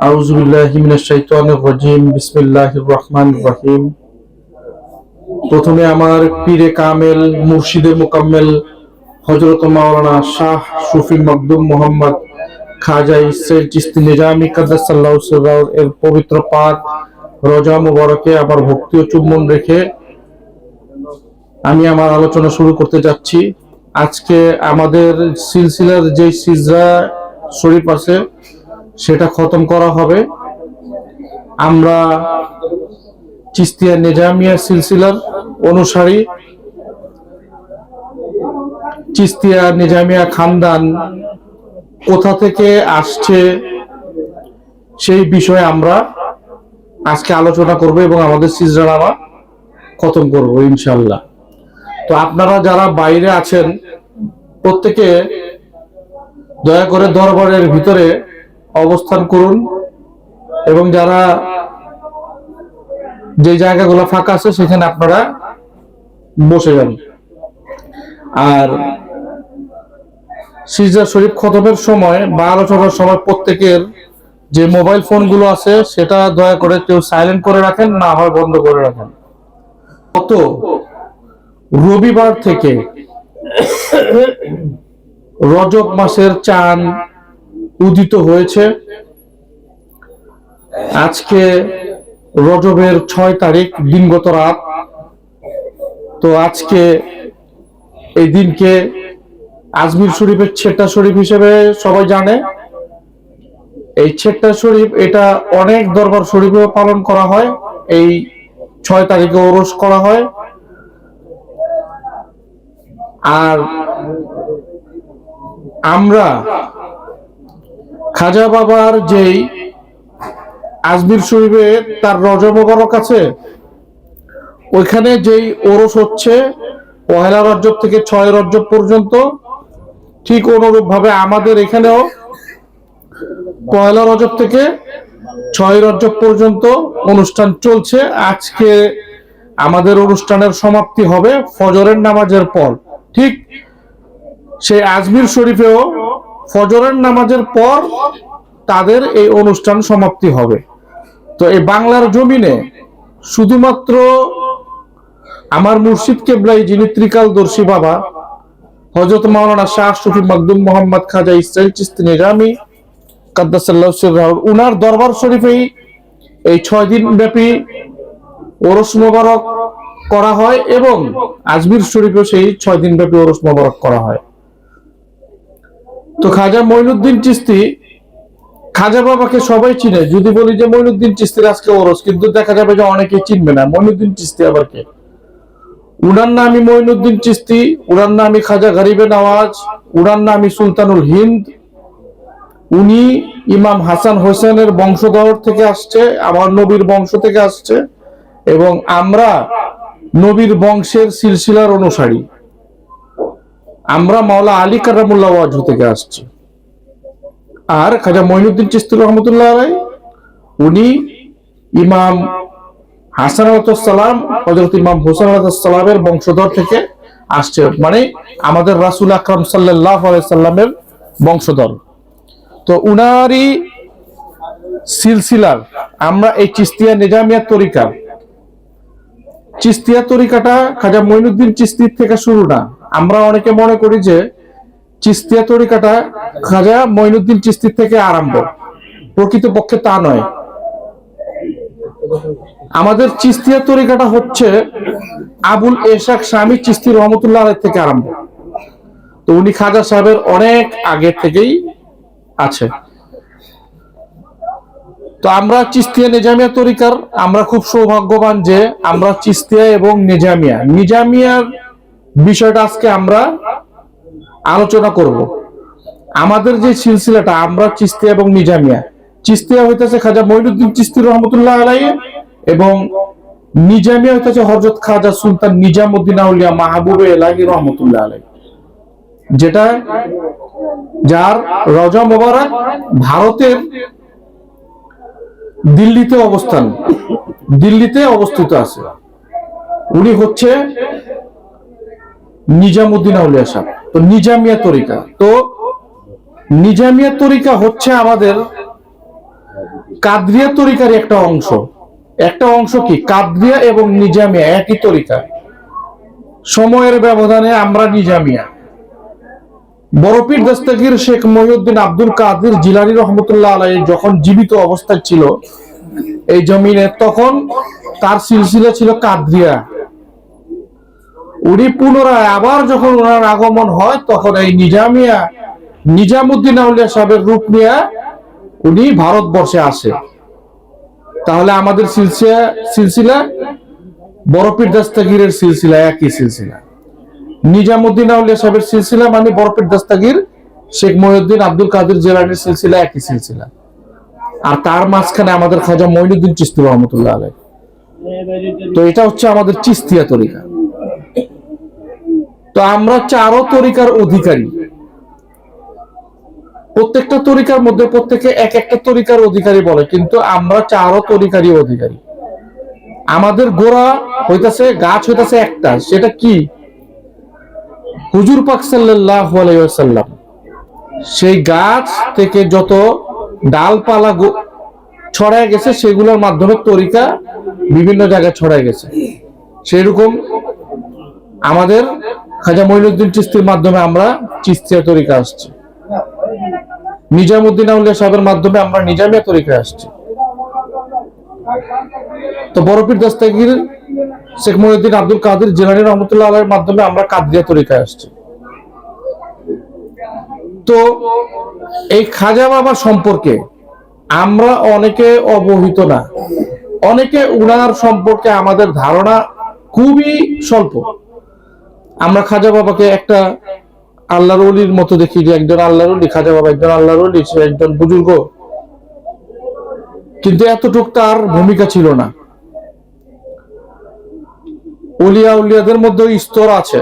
আউযু বিল্লাহি মিনাশ শাইতানির রাজিম। বিসমিল্লাহির রহমানির রহিম। প্রথমে আমার পীরে কামেল মুর্শিদে মুকাম্মেল হযরত মাওলানা শাহ সুফি মখদুম মোহাম্মদ খাজা ইসরাইল চিশতি নিজামী কাদ্দাসাল্লাহু সিররাহু এর পবিত্র পাক রোজা মুবারকে আবার ভক্তি ও চুম্বন রেখে আমি আমার আলোচনা শুরু করতে যাচ্ছি। আজকে আমাদের সিলসিলার যে সিজরা শরীফ আছে সেটা খতম করা হবে। আমরা চিশতিয়া নিজামিয়া সিলসিলার অনুসারী, চিশতিয়া নিজামিয়া খানদান কোথা থেকে আসছে সেই বিষয়ে আমরা আজকে আলোচনা করব এবং আমাদের সিজরানামা খতম করব ইনশাআল্লাহ। তো আপনারা যারা বাইরে আছেন প্রত্যেকে দয়া করে দরবারের ভিতরে অবস্থান করুন এবং যারা যে জায়গাগুলো ফাঁকা আছে সেখানে আপনারা বসে যান। আর সিজদা শরীফ খতমের সময় বা আলোচনার সময় প্রত্যেকের যে মোবাইল ফোনগুলো আছে সেটা দয়া করে কেউ সাইলেন্ট করে রাখেন, না হয় বন্ধ করে রাখেন। গত রবিবার থেকে রজব মাসের চাঁদ উদিত হয়েছে। আজকে রজবের 6 তারিখ, দিনগত রাত। তো আজকে এই দিনকে আজমির শরীফের ছেট্টা শরীফ হিসেবে সবাই জানে। এই ছেট্টা শরীফ এটা অনেক দরবার শরীফেও পালন করা হয়। এই 6 তারিখে ওরস করা হয়। আর আমরা খাজা বাবার যেই আজমির শরীফে তার রজব মোবারক আছে, ওইখানে যেই ওরস হচ্ছে 1 রজব থেকে 6 রজব পর্যন্ত, ঠিক অনুরূপ ভাবে আমাদের এখানেও 1 রজব থেকে 6 রজব পর্যন্ত অনুষ্ঠান চলছে। আজকে আমাদের অনুষ্ঠানের সমাপ্তি হবে ফজরের নামাজের পর। ঠিক সেই আজমির শরীফেও ফজরের নামাজের পর তাদের এই অনুষ্ঠান সমাপ্তি হবে। তো এই বাংলার জমিনে শুধুমাত্র আমার মুর্শিদ কেবলাই, যিনি ত্রিকালদর্শী বাবা হযরত মাওলানা শাহ সুফি মখদুম মোহাম্মদ খাজা ইসরাইল চিশতি নিজামী কাদ্দাসাল্লাহু সিররাহু, উনার দরবার শরীফেই এই 6 দিন ব্যাপী ওরস মোবারক করা হয় এবং আজমির শরীফেও সেই 6 দিন ব্যাপী ওরস মোবারক করা হয়। তো খাজা মঈনুদ্দিন চিশতি, খাজা বাবাকে সবাই চিনে। যদি বলি যে মঈনুদ্দিন চিশতির আজকে ওরস, কিন্তু দেখা যাবে যে অনেকেই চিনবে না মঈনুদ্দিন চিশতি আবার কে। উনার নামই মঈনুদ্দিন চিশতি, উনার নামই খাজা গরিবে নওয়াজ, উনার নামই সুলতানুল হিন্দ। উনি ইমাম হাসান হোসেনের বংশধর থেকে আসছে, আমার নবীর বংশ থেকে আসছে এবং আমরা নবীর বংশের সিলসিলার অনুসারী। আমরা মাওলা আলী কারামুল্লাহ ওয়াজহু থেকে আসছি। আর খাজা মঈনুদ্দিন চিশতি রহমতুল্লাহ আলাইহি, উনি ইমাম হাসান আলাইহিস সালাম, হযরত ইমাম হোসেন আলাইহিস সালামের বংশধর থেকে আসছে, মানে আমাদের রাসূল আকরাম সাল্লাল্লাহু আলাইহি সাল্লামের বংশধর। তো উনারই সিলসিলার আমরা এই চিশতিয়া নিজামিয়া তরিকা, চিশতিয়া তরিকাটা খাজা মঈনুদ্দিন চিশতির থেকে শুরু না। আমরা অনেকে মনে করি যে চিশতিয়া তরিকাটা খাজা মঈনুদ্দিন চিশতির থেকে আরম্ভ, প্রকৃতপক্ষে তা নয়। আমাদের চিশতিয়া তরিকাটা হচ্ছে আবুল এশাক শামী চিশতি রহমতুল্লাহ আলাইহি থেকে আরম্ভ। তো উনি খাজা সাহেবের অনেক আগে থেকেই আছে। তো আমরা চিশতিয়া নিজামিয়া তরিকার আমরা খুব সৌভাগ্যবান যে আমরা চিশতিয়া এবং নিজামিয়ার বিষয়টা আজকে আমরা আলোচনা করব। আমাদের যে সিলসিলাটা আমরা চিশতিয়া এবং নিজামিয়া, চিশতিয়া হইতেছে খাজা মঈনুদ্দিন চিশতি রহমতুল্লাহ আলাইহি এবং নিজামিয়া হইতেছে হযরত খাজা সুলতান নিজামউদ্দিন আউলিয়া মাহবুবে ইলাহি রহমতুল্লাহ আলাইহি, যেটা যার রজা মোবারক ভারতের দিল্লিতে অবস্থিত আছে। উনি হচ্ছে নিজামউদ্দিন আউলিয়া সাহেব। তো নিজামিয়া তরিকা, তো নিজামিয়া তরিকা হচ্ছে আমাদের কাদরিয়া তরিকার একটা অংশ কি কাদরিয়া এবং নিজামিয়া একই তরিকা। সময়ের ব্যবধানে আমরা নিজামিয়া। বড় পীর দস্তগীর শেখ মহিউদ্দিন আব্দুল কাদের জিলানী রহমতুল্লাহ আলাইহি যখন জীবিত অবস্থায় ছিল এই জমিনে, তখন তার সিলসিলা ছিল কাদরিয়া। উনি পুনরায় আবার যখন ওনার আগমন হয় তখন এই নিজামিয়া নিজামুদ্দিন আউলিয়া সাহেবের রূপ নিয়ে উনি ভারতবর্ষে আসে। তাহলে আমাদের সিলসিলা বড় পীর দস্তগীরের সিলসিলা একই সিলসিলা। নিজামুদ্দিন আউলিয়া সাহেবের সিলসিলা মানে বড় পীর দস্তগীর শেখ মহিউদ্দিন আব্দুল কাদের জিলানীর সিলসিলা একই সিলসিলা। আর তার মাঝখানে আমাদের খাজা মঈনুদ্দিন চিশতি রহমতুল্লাহ আলাইহি। তো এটা হচ্ছে আমাদের চিশতিয়া তরিকা। তো আমরা চারো তরিকার অধিকারী। প্রত্যেকটা তরিকার মধ্যে প্রত্যেকে এক একটা তরিকার অধিকারী বলে, কিন্তু আমরা চারো তরিকারই অধিকারী। আমাদের গোড়া হইতাছে, গাছ হইতাছে একটা, সেটা কি? হুজুর পাক সাল্লাল্লাহু আলাইহি ওয়াসাল্লাম। সেই গাছ থেকে যত ডালপালা ছড়ায় গেছে সেগুলোর মাধ্যমে তরিকা বিভিন্ন জায়গায় ছড়ায় গেছে। সেরকম আমাদের খাজা মঈনুদ্দিন চিশতির মাধ্যমে আমরা চিশতিয়া তরিকা আসছি, নিজামুদ্দিন আউলিয়া সাহেবের মাধ্যমে আমরা নিজামিয়া তরিকা আসছি। তো বড় পীর দস্তগীর শেখ মহিউদ্দিন আব্দুল কাদের জিলানী রহমতুল্লাহ আলাইহির মাধ্যমে আমরা কাদরিয়া তরিকায় আসছি। তো এই খাজা বাবা সম্পর্কে আমরা অনেকে অবহিত না, অনেকে উনার সম্পর্কে আমাদের ধারণা খুবই স্বল্প। আমরা খাজা বাবাকে একটা আল্লাহর ওলির মতো দেখি, যে একজন আল্লাহর ওলি, খাজা বাবা একজন আল্লাহর ওলি, সে একজন বুজুর্গ, কিন্তু এতটুক তার ভূমিকা ছিল না। ওলিয়া উলিয়াদের মধ্যে স্তর আছে,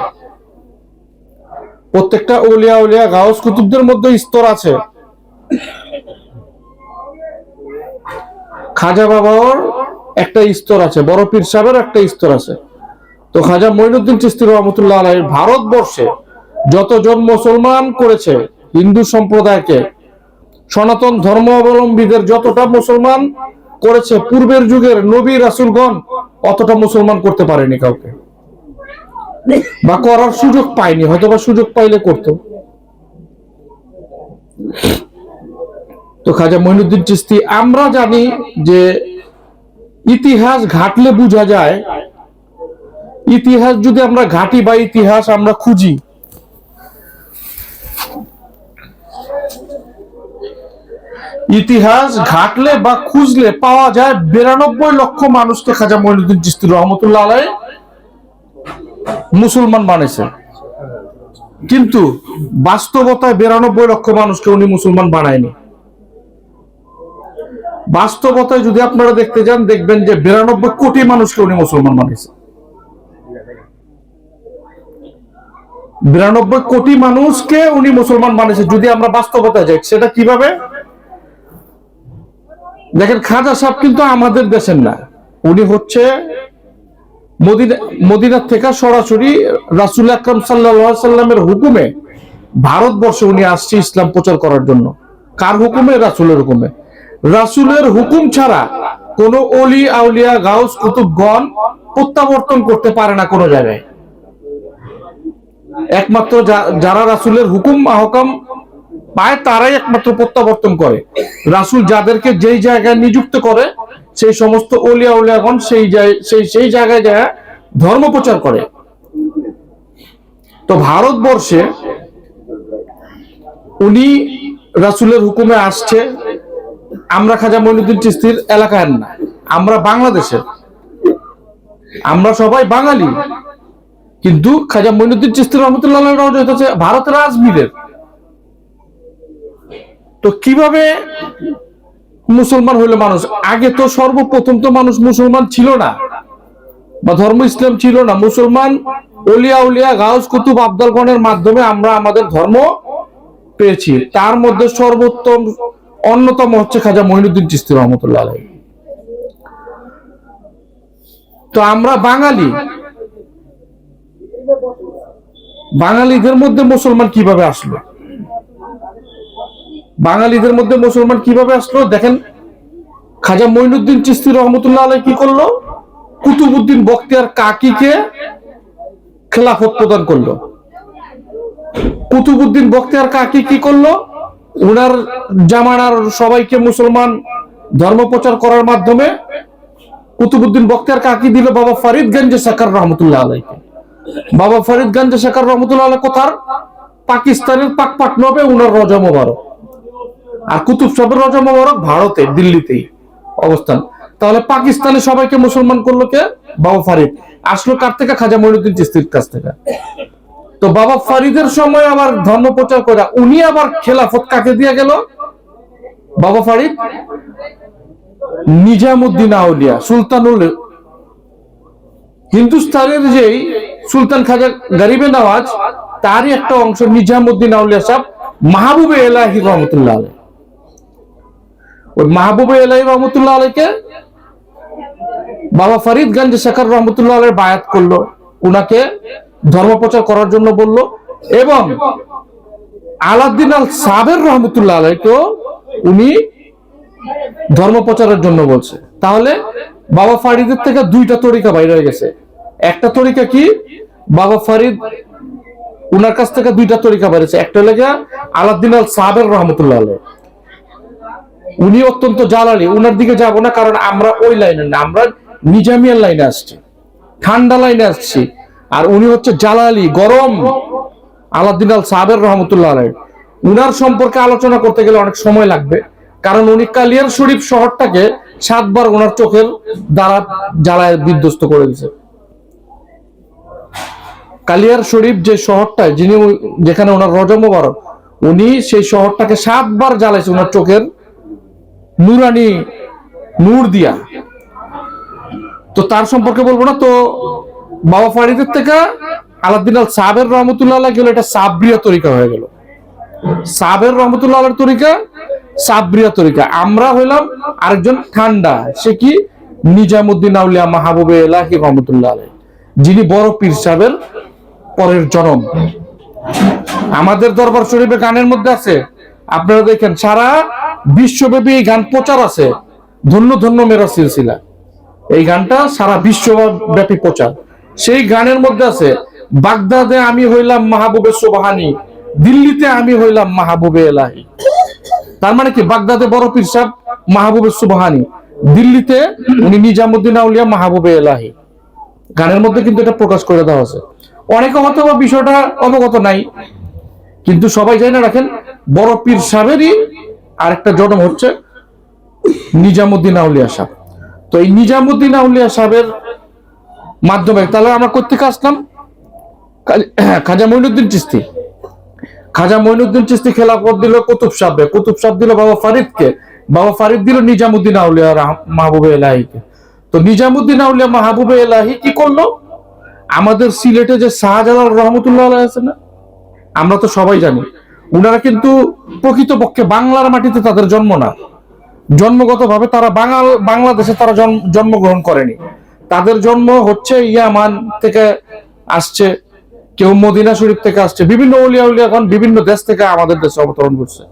প্রত্যেকটা ওলিয়া উলিয়া গাউস কুতুবদের মধ্যে স্তর আছে। খাজা বাবার একটা স্তর আছে, বড় পীর সাহেবের একটা স্তর আছে। তো খাজা মঈনুদ্দিন চিশতি রহমতুল্লাহ আলাইহি ভারতবর্ষে যতজন মুসলমান করেছে, হিন্দু সম্প্রদায়কে, সনাতন ধর্মাবলম্বীদের যতটা মুসলমান করেছে পূর্বের যুগের নবী রাসূলগণ অতটা মুসলমান করতে পারেনি কাউকে, বা করার সুযোগ পায়নি, হয়তো বা সুযোগ পাইলে করত। তো খাজা মঈনুদ্দিন চিশতি, আমরা জানি যে ইতিহাস ঘাটলে বোঝা যায়, ইতিহাস যদি আমরা ঘাটি বা ইতিহাস আমরা খুঁজি, ইতিহাস ঘাটলে বা খুঁজলে পাওয়া যায় 92 লক্ষ মানুষকে খাজা মঈনুদ্দিন চিশতি রহমতুল্লাহ আলাইহি মুসলমান বানিয়েছে। কিন্তু বাস্তবতায় 92 লক্ষ মানুষকে উনি মুসলমান বানায়নি। বাস্তবতায় যদি আপনারা দেখতে যান, দেখবেন যে 92 কোটি মানুষকে উনি মুসলমান বানিয়েছে। 92 কোটি মানুষকে উনি মুসলমান বানিয়েছে। যদি আমরা বাস্তবতায় যাই, সেটা কিভাবে দেখেন? খাজা সাহেব কিন্তু আমাদের দেশের না, উনি হচ্ছে মদিনা থেকে সরাসরি রাসূল আকরাম সাল্লাল্লাহু আলাইহি সাল্লামের হুকুমে ভারতবর্ষে উনি আসছে ইসলাম প্রচার করার জন্য। কার হুকুমে? রাসূলের হুকুমে। রাসূলের হুকুম ছাড়া কোন ওলি আউলিয়া গাউস কুতুবগণ প্রত্যাবর্তন করতে পারে না কোনো জায়গায়। একমাত্র যারা রাসূলের হুকুম আহকাম পায় তারাই একমাত্র প্রত্যাবর্তন করে। রাসূল যাদেরকে যেই জায়গায় নিযুক্ত করে সেই সমস্ত ওলিয়া উলিয়াগণ সেই জায়গায় যায় ধর্ম প্রচার করে। তো ভারতবর্ষে উনি রাসূলের হুকুমে আসছে। আমরা খাজা মঈনুদ্দিন চিশতির এলাকার না, আমরা বাংলাদেশের, আমরা সবাই বাঙালি, কিন্তু খাজা মঈনুদ্দিন চিশতি রহমতুল্লাহ আলাইহি হচ্ছে ভারতের আজমিরের। তো কিভাবে মুসলমান হইলো মানুষ? আগে তো সর্বপ্রথম তো মানুষ মুসলমান ছিল না, বা ধর্ম ইসলাম ছিল না। মুসলমান ওলিয়া উলিয়া গাউস কুতুব আবদালগণের মাধ্যমে আমরা আমাদের ধর্ম পেয়েছি। তার মধ্যে সর্বোত্তম অন্যতম হচ্ছে খাজা মঈনুদ্দিন চিশতি রহমতুল্লাহ আলাইহি। তো আমরা বাঙালি, বাঙালিদের মধ্যে মুসলমান কিভাবে আসলো? বাঙালিদের মধ্যে মুসলমান কিভাবে আসলো? দেখেন, খাজা মঈনুদ্দিন চিশতি রহমতুল্লাহ আলাইহি কি করলো? কুতুবউদ্দিন বখতিয়ার কাকিকে খেলাফত প্রদান করলো। কুতুবউদ্দিন বখতিয়ার কাকি কি করলো? উনার জামানার সবাইকে মুসলমান ধর্ম প্রচার করার মাধ্যমে কুতুবউদ্দিন বখতিয়ার কাকি দিল বাবা ফরিদ গঞ্জে সাকার রহমতুল্লাহ আলাইহি। বাবা ফরিদ গঞ্জে সাকার রহমতুল্লাহ আলাইহি কোথার? পাকিস্তানের পাকপাটনবে উনার রজা মোবারক। আর কুতুব সাহেবের রজা মোবারক ভারতে, দিল্লিতেই অবস্থান। তাহলে পাকিস্তানে সবাইকে মুসলমান করলো কে? বাবা ফরিদ। আসলো কার থেকে? খাজা মঈনুদ্দিন চিশতির কাছ থেকে। তো বাবা ফরিদের সময় আবার ধর্ম প্রচার করে উনি আবার খেলাফত কাকে দিয়ে গেল? বাবা ফরিদ নিজামুদ্দিন আউলিয়া, সুলতানুল হিন্দুস্তানের যেই সুলতান খাজা গরিবে নওয়াজ, তারই একটা অংশ নিজামুদ্দিন আউলিয়া সাহেব মাহবুবে এলাহি রহমতুল্লাহ আলাইহি। ওই মাহবুবে এলাহি রহমতুল্লাহ আলাইহিকে বাবা ফরিদ গঞ্জে সাকার রহমতুল্লাহ আলাইহি বায়াত করলো, উনাকে ধর্ম প্রচার করার জন্য বলল। এবং আলাউদ্দিন আল সাবের রহমতুল্লাহ আলাইহিকেও উনি ধর্ম প্রচারের জন্য বলছে। তাহলে বাবা ফরিদের থেকে দুইটা তরিকা বাইরে হয়ে গেছে। একটা তরিকা কি? বাবা ফরিদ উনার কাছ থেকে দুইটা তরিকা বেরিয়েছে। একটা লেগে আলাউদ্দিন আল সাবের রহমতুল্লাহ আলাইহি, উনি অত্যন্ত জালালি, উনার দিকে যাব না, কারণ আমরা ওই লাইনে না, আমরা নিজামিয়ার লাইনে আসছি, ঠান্ডা লাইনে আসছি। আর উনি হচ্ছে জালালি, গরম। আলাউদ্দিন আল সাবের রহমতুল্লাহ আলাইহি, উনার সম্পর্কে আলোচনা করতে গেলে অনেক সময় লাগবে, কারণ উনি কালিয়ার শরীফ শহরটাকে 7 বার ওনার চোখের দ্বারা জ্বালায় বিধ্বস্ত করে দিয়েছে। কালিয়ার শরীফ যে শহরটা, যেখানে ওনার রজা মোবারক, উনি সেই শহরটাকে 7 বার জ্বালাইছে ওনার চোখের নুরানি নূর দিয়া। তো তার সম্পর্কে বলবো না। তো বাবা ফরিদের থেকে আলাউদ্দিন আল সাবের রহমতুল্লাহ আলাইহি গেল, এটা সাবরিয়া তরিকা হয়ে গেল। সাবের রহমতুল্লাহ আলাইহির তরিকা সাবরিয়া তরিকা। আমরা হইলাম আরেকজন ঠান্ডা, সে কি? নিজামুদ্দিন আউলিয়া মাহবুবে এলাহি রহমতুল্লাহ আলাইহি, যিনি বড় পীর সাহেবের পরের জনম। আমাদের দরবার শরীফে গানের মধ্যে আছে, আপনারা দেখেন সারা বিশ্বব্যাপী এই গান প্রচার আছে, ধন্য ধন্য মেরা সিলসিলা। এই গানটা সারা বিশ্বব্যাপী প্রচার। সেই গানের মধ্যে আছে, বাগদাদে আমি হইলাম মাহবুবে সুবহানি, দিল্লিতে আমি হইলাম মাহবুবে এলাহি। তার মানে কি? বাগদাদে বড় পীর সাহেব মাহবুবে সুবহানি, দিল্লিতে উনি নিজামুদ্দিন আউলিয়া মাহবুবে এলাহি। গানের মধ্যে কিন্তু এটা প্রকাশ করে দেওয়া আছে। অনেকে হয়তো বা বিষয়টা অবগত নাই, কিন্তু সবাই জানে রাখেন, বড় পীর সাহেবেরই আরেকটা জন্ম হচ্ছে নিজামুদ্দিন আউলিয়া সাহেব। তো এই নিজামুদ্দিন আউলিয়া সাহেবের মাধ্যমে তাহলে আমরা কোত্থেকে আসলাম? খাজা মঈনুদ্দিন চিশতি। খাজা মঈনুদ্দিন চিশতি খেলাফত দিল কুতুব সাহেব, কুতুব সাহেব দিল বাবা ফরিদকে, বাবা ফরিদ দিল নিজামুদ্দিন আউলিয়া মাহবুবে এলাহিকে। তো নিজামুদ্দিন আউলিয়া মাহবুবে এলাহি কি করলো? আমাদের সিলেটে যে শাহজালাল রহমতুল্লাহ আলাইহি আছে না, আমরা তো সবাই জানি, উনারা কিন্তু প্রকৃতপক্ষে বাংলার মাটিতে তাদের জন্ম না, জন্মগতভাবে তারা বাংলাদেশে তারা জন্মগ্রহণ করেনি। তাদের জন্ম হচ্ছে ইয়ামান থেকে আসছে, কেউ মদিনা শরীফ থেকে আসছে, বিভিন্ন ওলিয়া উলিয়াগণ বিভিন্ন দেশ থেকে আমাদের দেশে অবতরণ করছে।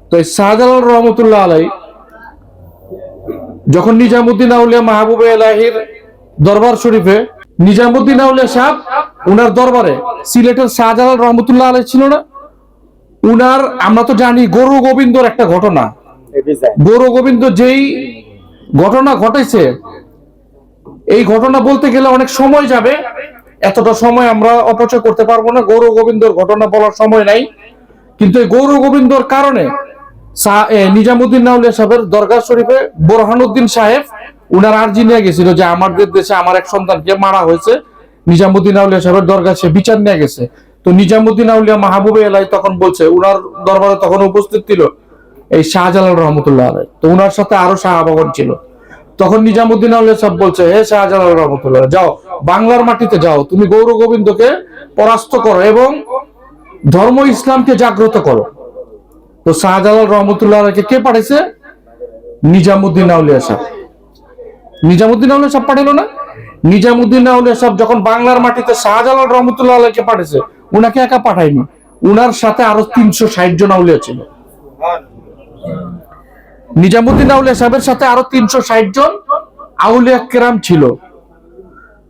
তো এই শাহজালাল রহমতুল্লাহ আলাইহি যখন নিজামুদ্দিন আউলিয়া মাহবুবে এলাহির দরবার শরীফে, নিজামুদ্দিন আউলিয়া সাহেব উনার দরবারে সিলেটের শাহজালাল রহমতুল্লাহ আলাইহি ছিল না, উনার আমরা তো জানি গরু গোবিন্দর একটা ঘটনা। গরু গোবিন্দ যেই ঘটনা ঘটেছে, এই ঘটনা বলতে গেলে অনেক সময় যাবে, এতটা সময় আমরা অপচয় করতে পারবো না, গৌর গোবিন্দর ঘটনা বলার সময় নাই। কিন্তু এই গৌর গোবিন্দর কারণে নিজামুদ্দিন আউলিয়া সাহেবের দরগা শরীফে বোরহানুদ্দিন সাহেব উনার আর্জি নিয়ে গেছিল যে আমাদের দেশে আমার এক সন্তানকে মারা হয়েছে, নিজামুদ্দিন আউলিয়া সাহেবের দরগা সে বিচার নিয়ে গেছে। তো নিজামুদ্দিন আউলিয়া মাহবুবে এলাহি তখন বলছে, উনার দরবারে তখন উপস্থিত ছিল এই শাহজালাল রহমতুল্লাহ আলাইহি। তো উনার সাথে আরো সাহাবাগণ ছিল। তখন নিজামুদ্দিন আউলিয়া সাহেব বলছে, হে শাহজালাল রহমতুল্লাহ, যাও বাংলার মাটিতে যাও, তুমি গৌর গোবিন্দকে পরাস্ত করো এবং ধর্ম ইসলামকে জাগ্রত করো। তো শাহজালাল রহমতুল্লাহ আলাইহিকে কে পাঠাইছে? নিজামুদ্দিন আউলিয়া সাহেব। নিজামুদ্দিন আউলিয়া সাহেব পাঠাইলো না? নিজামুদ্দিন আউলিয়া সাহেব যখন বাংলার মাটিতে শাহজালাল রহমতুল্লাহ আলাইহিকে পাঠাইছে, উনাকে একা পাঠায়নি, উনার সাথে আরো 360 জন আউলিয়া ছিল। নিজামুদ্দিন আউলিয়া সাহেবের সাথে আরো 360 জন আউলিয়া কেরাম ছিল।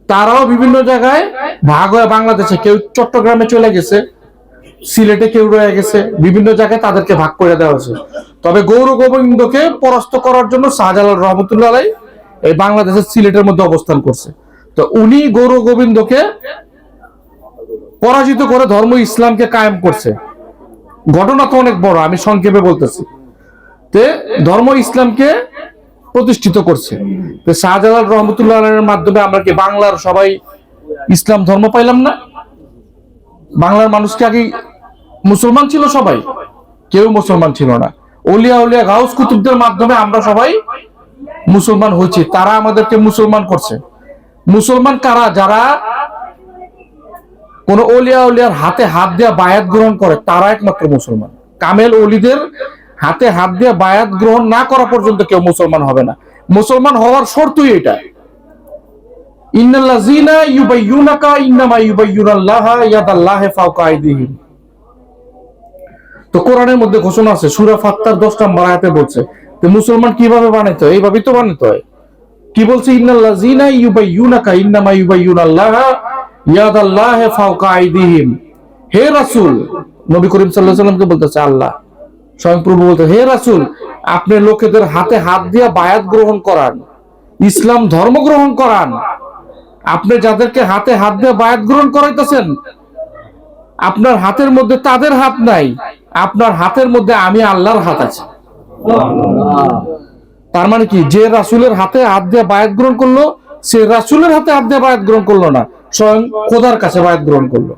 তারাও বিভিন্ন জায়গায় ভাগ হয়ে বাংলাদেশে, কেউ চট্টগ্রামে চলে গেছে, সিলেটে কেউ রয়ে গেছে, বিভিন্ন জায়গায় তাদেরকে ভাগ করে দেওয়া হয়েছে। তবে গৌর গোবিন্দকে পরাস্ত করার জন্য শাহজালাল রহমতুল্লাহ আলাই এই বাংলাদেশের সিলেটের মধ্যে অবস্থান করছে। তো উনি গৌর গোবিন্দকে পরাজিত করে ধর্ম ইসলামকে কায়েম করছে। ঘটনা তো অনেক বড়, আমি সংক্ষেপে বলতেছি। তে ধর্ম ইসলামকে প্রতিষ্ঠিত করছে। তো শাহজালাল রহমতুল্লাহ আলাইহির মাধ্যমে আমরা কি বাংলার সবাই ইসলাম ধর্ম পাইলাম না? বাংলার মানুষ কি আগে মুসলমান ছিল? সবাই কেউ মুসলমান ছিল না। ওলিয়া উলিয়া গাউস কুতুবদের মাধ্যমে আমরা সবাই মুসলমান হয়েছি। তারা আমাদেরকে মুসলমান করছে। মুসলমান কারা? যারা কোন ওলিয়া উলিয়ার হাতে হাত দিয়ে বায়াত গ্রহণ করে, তারা একমাত্র মুসলমান। কামেল ওলিদের হাতে হাত দিয়ে বায়াত গ্রহণ না করা পর্যন্ত কেউ মুসলমান হবে না। মুসলমান হওয়ার শর্তই এটা। ইন্নাল্লাযীনা ইউবাইয়ুনাকা ইন্নামা ইউবাইয়ুনাল্লাহা ইয়াদাল্লাহি ফাওকা আইদিহিম। তো কোরআনের মধ্যে ঘোষণা আছে, সূরা ফাত্তার 10 নম্বর আয়াতে বলছে যে মুসলমান কিভাবে বানাইতে হয়, এইভাবেই তো বানাইতে হয়। কি বলছে? ইন্নাল্লাযীনা ইউবাইয়ুনাকা ইন্নামা ইউবাইয়ুনাল্লাহা ইয়াদাল্লাহি ফাওকা আইদিহিম। হে রাসূল, নবী করিম সাল্লাল্লাহু আলাইহি ওয়াসাল্লামকে বলতেছে আল্লাহ, স্বয়ং প্রভু বলতে, হে রাসূল, আপনি লোকেদের হাতে হাত দিয়ে বায়াত গ্রহণ করান, ইসলাম ধর্ম গ্রহণ করান। আপনি যাদেরকে হাতে হাত দিয়ে বায়াত গ্রহণ করাইতেছেন, আপনার হাতের মধ্যে তাদের হাত নাই, আপনার হাতের মধ্যে আমি আল্লাহর হাত আছে। তার মানে কি? যে রাসূলের হাতে হাত দিয়ে বায়াত গ্রহণ করলো, সে রাসূলের হাতে হাত দিয়ে বায়াত গ্রহণ করলো না, স্বয়ং খোদার কাছে বায়াত গ্রহণ করলো।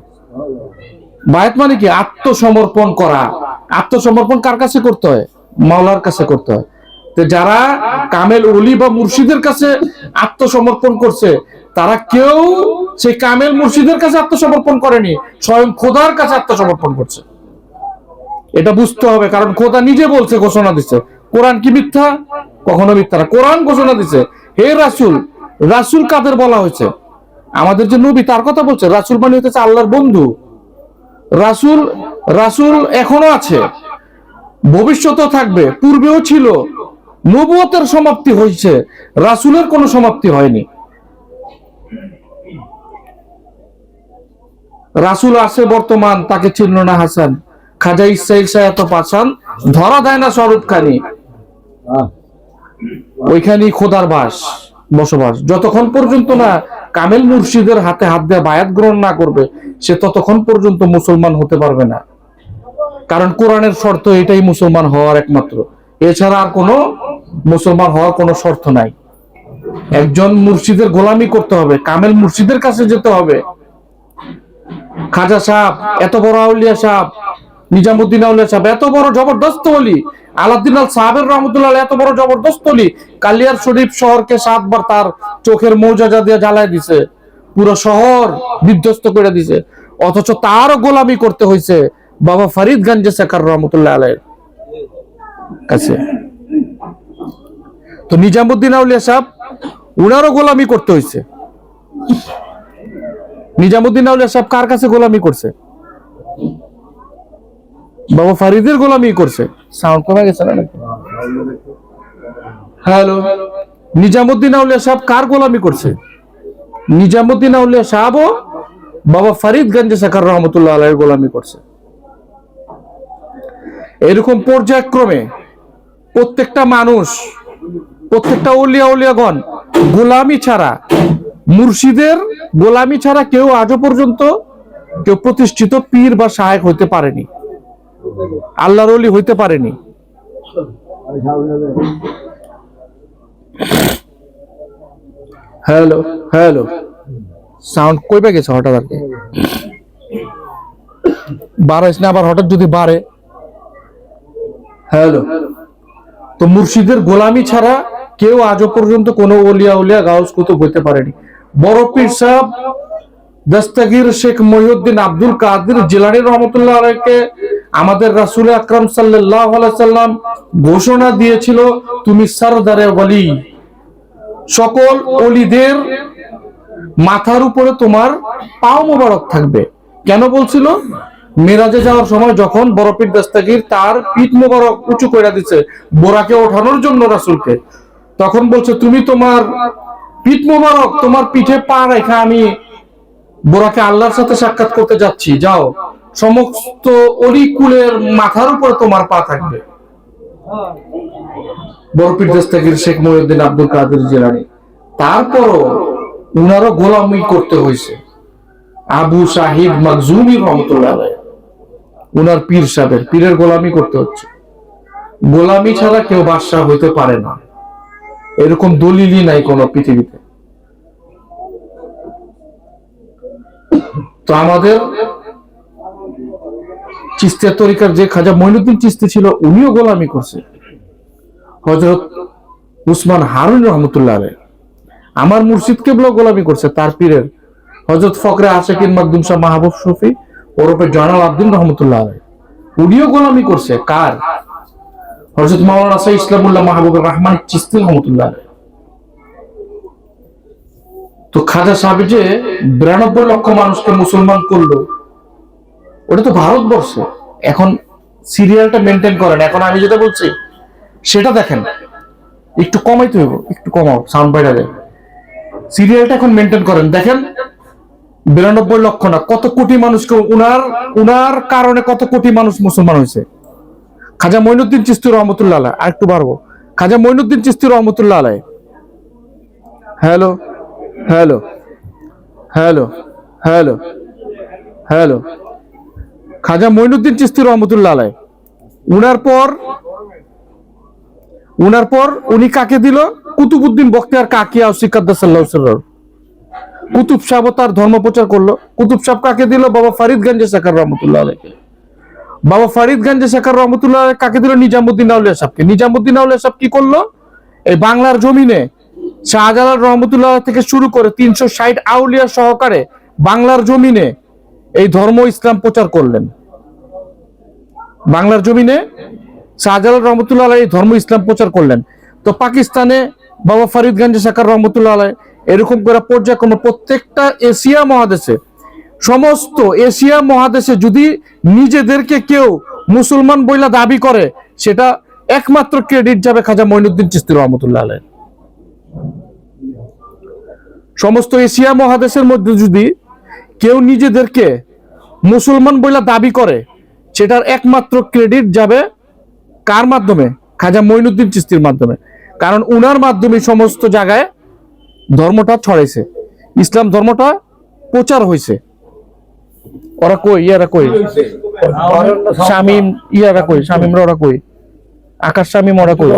বায়াত মানে কি? আত্মসমর্পণ করা। আত্মসমর্পণ কার কাছে করতে হয়? মাওলার কাছে করতে হয়। তো যারা কামেল ওলি বা মুর্শিদের কাছে আত্মসমর্পণ করছে, তারা কেউ সেই কামেল মুর্শিদের কাছে আত্মসমর্পণ করেনি, স্বয়ং খোদার কাছে আত্মসমর্পণ করছে। এটা বুঝতে হবে, কারণ খোদা নিজে বলছে, ঘোষণা দিচ্ছে। কোরআন কি মিথ্যা? কখনো মিথ্যা না। কোরআন ঘোষণা দিচ্ছে, হে রাসূল। রাসূল কাদের বলা হয়েছে? আমাদের যে নবী, তার কথা বলছে। রাসূল মানে হচ্ছে আল্লাহর বন্ধু। রাসূল রাসূল এখনো আছে, ভবিষ্যতেও থাকবে, পূর্বেও ছিল। নবুয়তের সমাপ্তি হয়েছে, রাসূলের কোনো সমাপ্তি হয়নি। রাসূল আছে বর্তমান, তাকে চিনল না হাসান। খাজা ইসমাইল শাহ এত পাশান, ধরা দেয় না স্বরূপ খানি। ওইখানেই খোদার বাস, বসবাস। যতক্ষণ পর্যন্ত না কামেল মুর্শিদের হাতে হাত দিয়ে বায়াত গ্রহণ না করবে, সে ততক্ষণ পর্যন্ত মুসলমান হতে পারবে না। কারণ কোরআনের শর্ত এটাই মুসলমান হওয়ার একমাত্র, এছাড়া আর কোনো মুসলমান হওয়ার কোনো শর্ত নাই। একজন মুর্শিদের গোলামি করতে হবে, কামেল মুর্শিদের কাছে যেতে হবে। খাজা সাহেব এত বড় আউলিয়া সাহেব, নিজামুদ্দিন আউলিয়া সাহেব এত বড় জবরদস্ত ওলি, আলাউদ্দিন আল সাহেবের রহমতুল্লাহ এত বড় জবরদস্ত ওলি, কালিয়ার শরীফ শহরকে 7 বার তার চোখের মৌজাজা দিয়ে জ্বালায় দিছে, পুরো শহর বিধ্বস্ত করে দিছে। অথচ তারও গোলামি করতে হয়েছে বাবা ফরিদ গঞ্জে শেখর রহমতুল্লাহ আলাইহির কাছে। তো নিজামুদ্দিন আউলিয়া সাহেব, উনারও গোলামি করতে হয়েছে। নিজামুদ্দিন আউলিয়া সাহেব কার কাছে গোলামি করছে? বাবা ফরিদের গোলামি করছে। সাউন্ড কমে গেছে না নাকি? হ্যালো। নিজামুদ্দিন আউলিয়া সাহেব কার গোলামি করছে? নিজামুদ্দিন আউলিয়া সাহেবও বাবা ফরিদ গঞ্জে শেখর রহমতুল্লাহ আলাইহির গোলামি করছে। এরকম পর্যায়ক্রমে প্রত্যেকটা মানুষ, প্রত্যেকটা ওলিয়া উলিয়াগণ গোলামি ছাড়া, মুর্শিদের গোলামি ছাড়া কেউ আজও পর্যন্ত কেউ প্রতিষ্ঠিত পীর বা শায়েখ হইতে পারেনি, আল্লাহর ওলি হইতে পারেনি। হ্যালো হ্যালো, সাউন্ড কইবে গেছে হঠাৎ আর কি বাড়াইস না, আবার হঠাৎ যদি বাড়ে। হ্যালো। তো মুর্শিদের গোলামি ছাড়া কেউ আজও পর্যন্ত কোনো ওলিয়া উলিয়া গাউস কুতুব হইতে পারেনি। বড় পীর সাহেব দস্তগীর শেখ মহিউদ্দিন আব্দুল কাদের জিলানী রহমতুল্লাহ আলাইহিকে আমাদের রাসূল আকরাম সাল্লাল্লাহু আলাইহি সাল্লাম ঘোষণা দিয়েছিল, তুমি সরদারে ওলি, সকল ওলিদের মাথার উপরে তোমার পাও মোবারক থাকবে। কেন বলছিল? মেরাজে যাওয়ার সময় যখন বড় পীর দস্তগীর তার পিঠ মোবারক উঁচু করে দিচ্ছে বোরাকে ওঠানোর জন্য রাসূলকে, তখন বলছে তুমি তোমার পিঠ মোবারক, তোমার পিঠে পা রেখে আমি বোরাকে আল্লাহর সাথে সাক্ষাৎ করতে যাচ্ছি, যাও, সমস্ত অলি কুলের মাথার উপরে তোমার পা থাকবে। বড় পীর দস্তগীর শেখ মহিউদ্দিন আব্দুল কাদের জিলানী, তারপরও উনারও গোলামি করতে হয়েছে। আবু সাহিদ মাকজুমি রহমতুল্লাহ আলাইহি, উনার পীর সাহেবের পীরের গোলামি করতে হচ্ছে। গোলামি ছাড়া কেউ বাদশাহ হইতে পারে না, এরকম দলিলই নাই কোন পৃথিবীতে। তো আমাদের চিশতিয়া তরিকার যে খাজা মঈনুদ্দিন চিশতি ছিল, উনিও গোলামি করছে। হযরত উসমান হারুন রহমতুল্লাহ আলাইহি আমার মুর্শিদ কেবলা গোলামি করছে তার পীরের হযরত ফকরে আশিকিন মাকদুম শাহ মাহবুব শফি ওরফে জয়নাল আবদিন রহমতুল্লাহ আলাইহি, উনিও গোলামি করছে কার? হযরত মাওলানা শাহ ইসলামুল্লাহ মাহবুবুর রহমান চিশতি রহমতুল্লাহ আলাইহি। তো খাজা সাহেব যে 92 লক্ষ মানুষকে মুসলমান করলো, ওটা তো ভারতবর্ষে। এখন সিরিয়ালটা মেনটেন করেন, এখন আমি যেটা বলছি সেটা দেখেন, একটু কমাইতে হইব, একটু কমাও সাউন্ড বাইরে। সিরিয়ালটা এখন মেনটেন করেন, দেখেন 92 লক্ষ না, কত কোটি মানুষকে উনার কারণে কত কোটি মানুষ মুসলমান হয়েছে। খাজা মঈনুদ্দিন চিশতি রহমতুল্লাহ আলাইহি, আর একটু বাড়বো, খাজা মঈনুদ্দিন চিশতি রহমতুল্লাহ আলাইহি। Hello hello hello hello hello Khwaja Moinuddin Chishti রহমতুল্লাহ আলাইহি, উনার পর উনি কাকে দিল? কুতুবউদ্দিন বখতিয়ার কাকিয়া সিকাদ্দাসাল্লাহু সিররাহু। কুতুব সাহেব তার ধর্ম প্রচার করলো। কুতুব সাহেব কাকে দিল? বাবা ফরিদ গঞ্জে শেখার রহমতুল্লাহ আলাইহি। বাবা ফরিদ গঞ্জে শেখার রহমতুল্লাহ আলাইহি কাকে দিল? নিজামুদ্দিন আউলিয়া সাহেবকে। নিজামুদ্দিন আউলিয়া সাহেব কি করলো? এই বাংলার জমিনে শাহজালাল রহমতুল্লাহ থেকে শুরু করে 360 আউলিয়া সহকারে বাংলার জমিনে এই ধর্ম ইসলাম প্রচার করলেন। বাংলার জমিনে শাহজালাল রহমতুল্লাহ আলাইহি ধর্ম ইসলাম প্রচার করলেন। তো পাকিস্তানে বাবা ফরিদ গঞ্জে শেখার রহমতুল্লাহ আলাইহি এরকম করে পর্যায়ক্রমে প্রত্যেকটা এশিয়া মহাদেশে, সমস্ত এশিয়া মহাদেশে যদি নিজেদেরকে কেউ মুসলমান বইলা দাবি করে, সেটা একমাত্র ক্রেডিট যাবে খাজা মঈনুদ্দিন চিশতি রহমতুল্লাহ আলাইহি। সমস্ত এশিয়া মহাদেশের মধ্যে যদি কেউ নিজেদেরকে মুসলমান বইলা দাবি করে, সেটার একমাত্র ক্রেডিট যাবে কার মাধ্যমে? খাজা মঈনুদ্দিন চিশতির মাধ্যমে। কারণ উনার মাধ্যমে সমস্ত জায়গায় ধর্মটা ছড়াইছে, ইসলাম ধর্মটা প্রচার হয়েছে। ওরা কই? ইয়ারা কই? শামিম ইয়ারা কই? শামিমরা ওরা কই? আকাশ শামিম ওরা কই?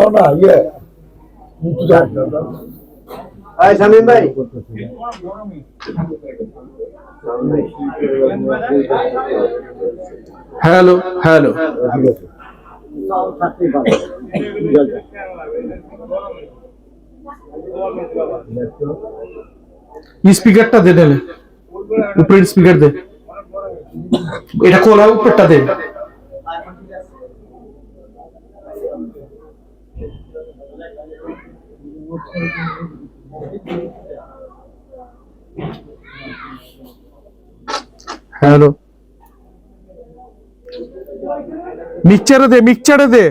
শামিম ভাই হ্যালো হ্যালো স্পিকারটা দে, দেন উপরের স্পিকার দে, এটা খোলা, উপরটা দে। হ্যালো, মিক্সচারে দে, মিক্সচারে দে।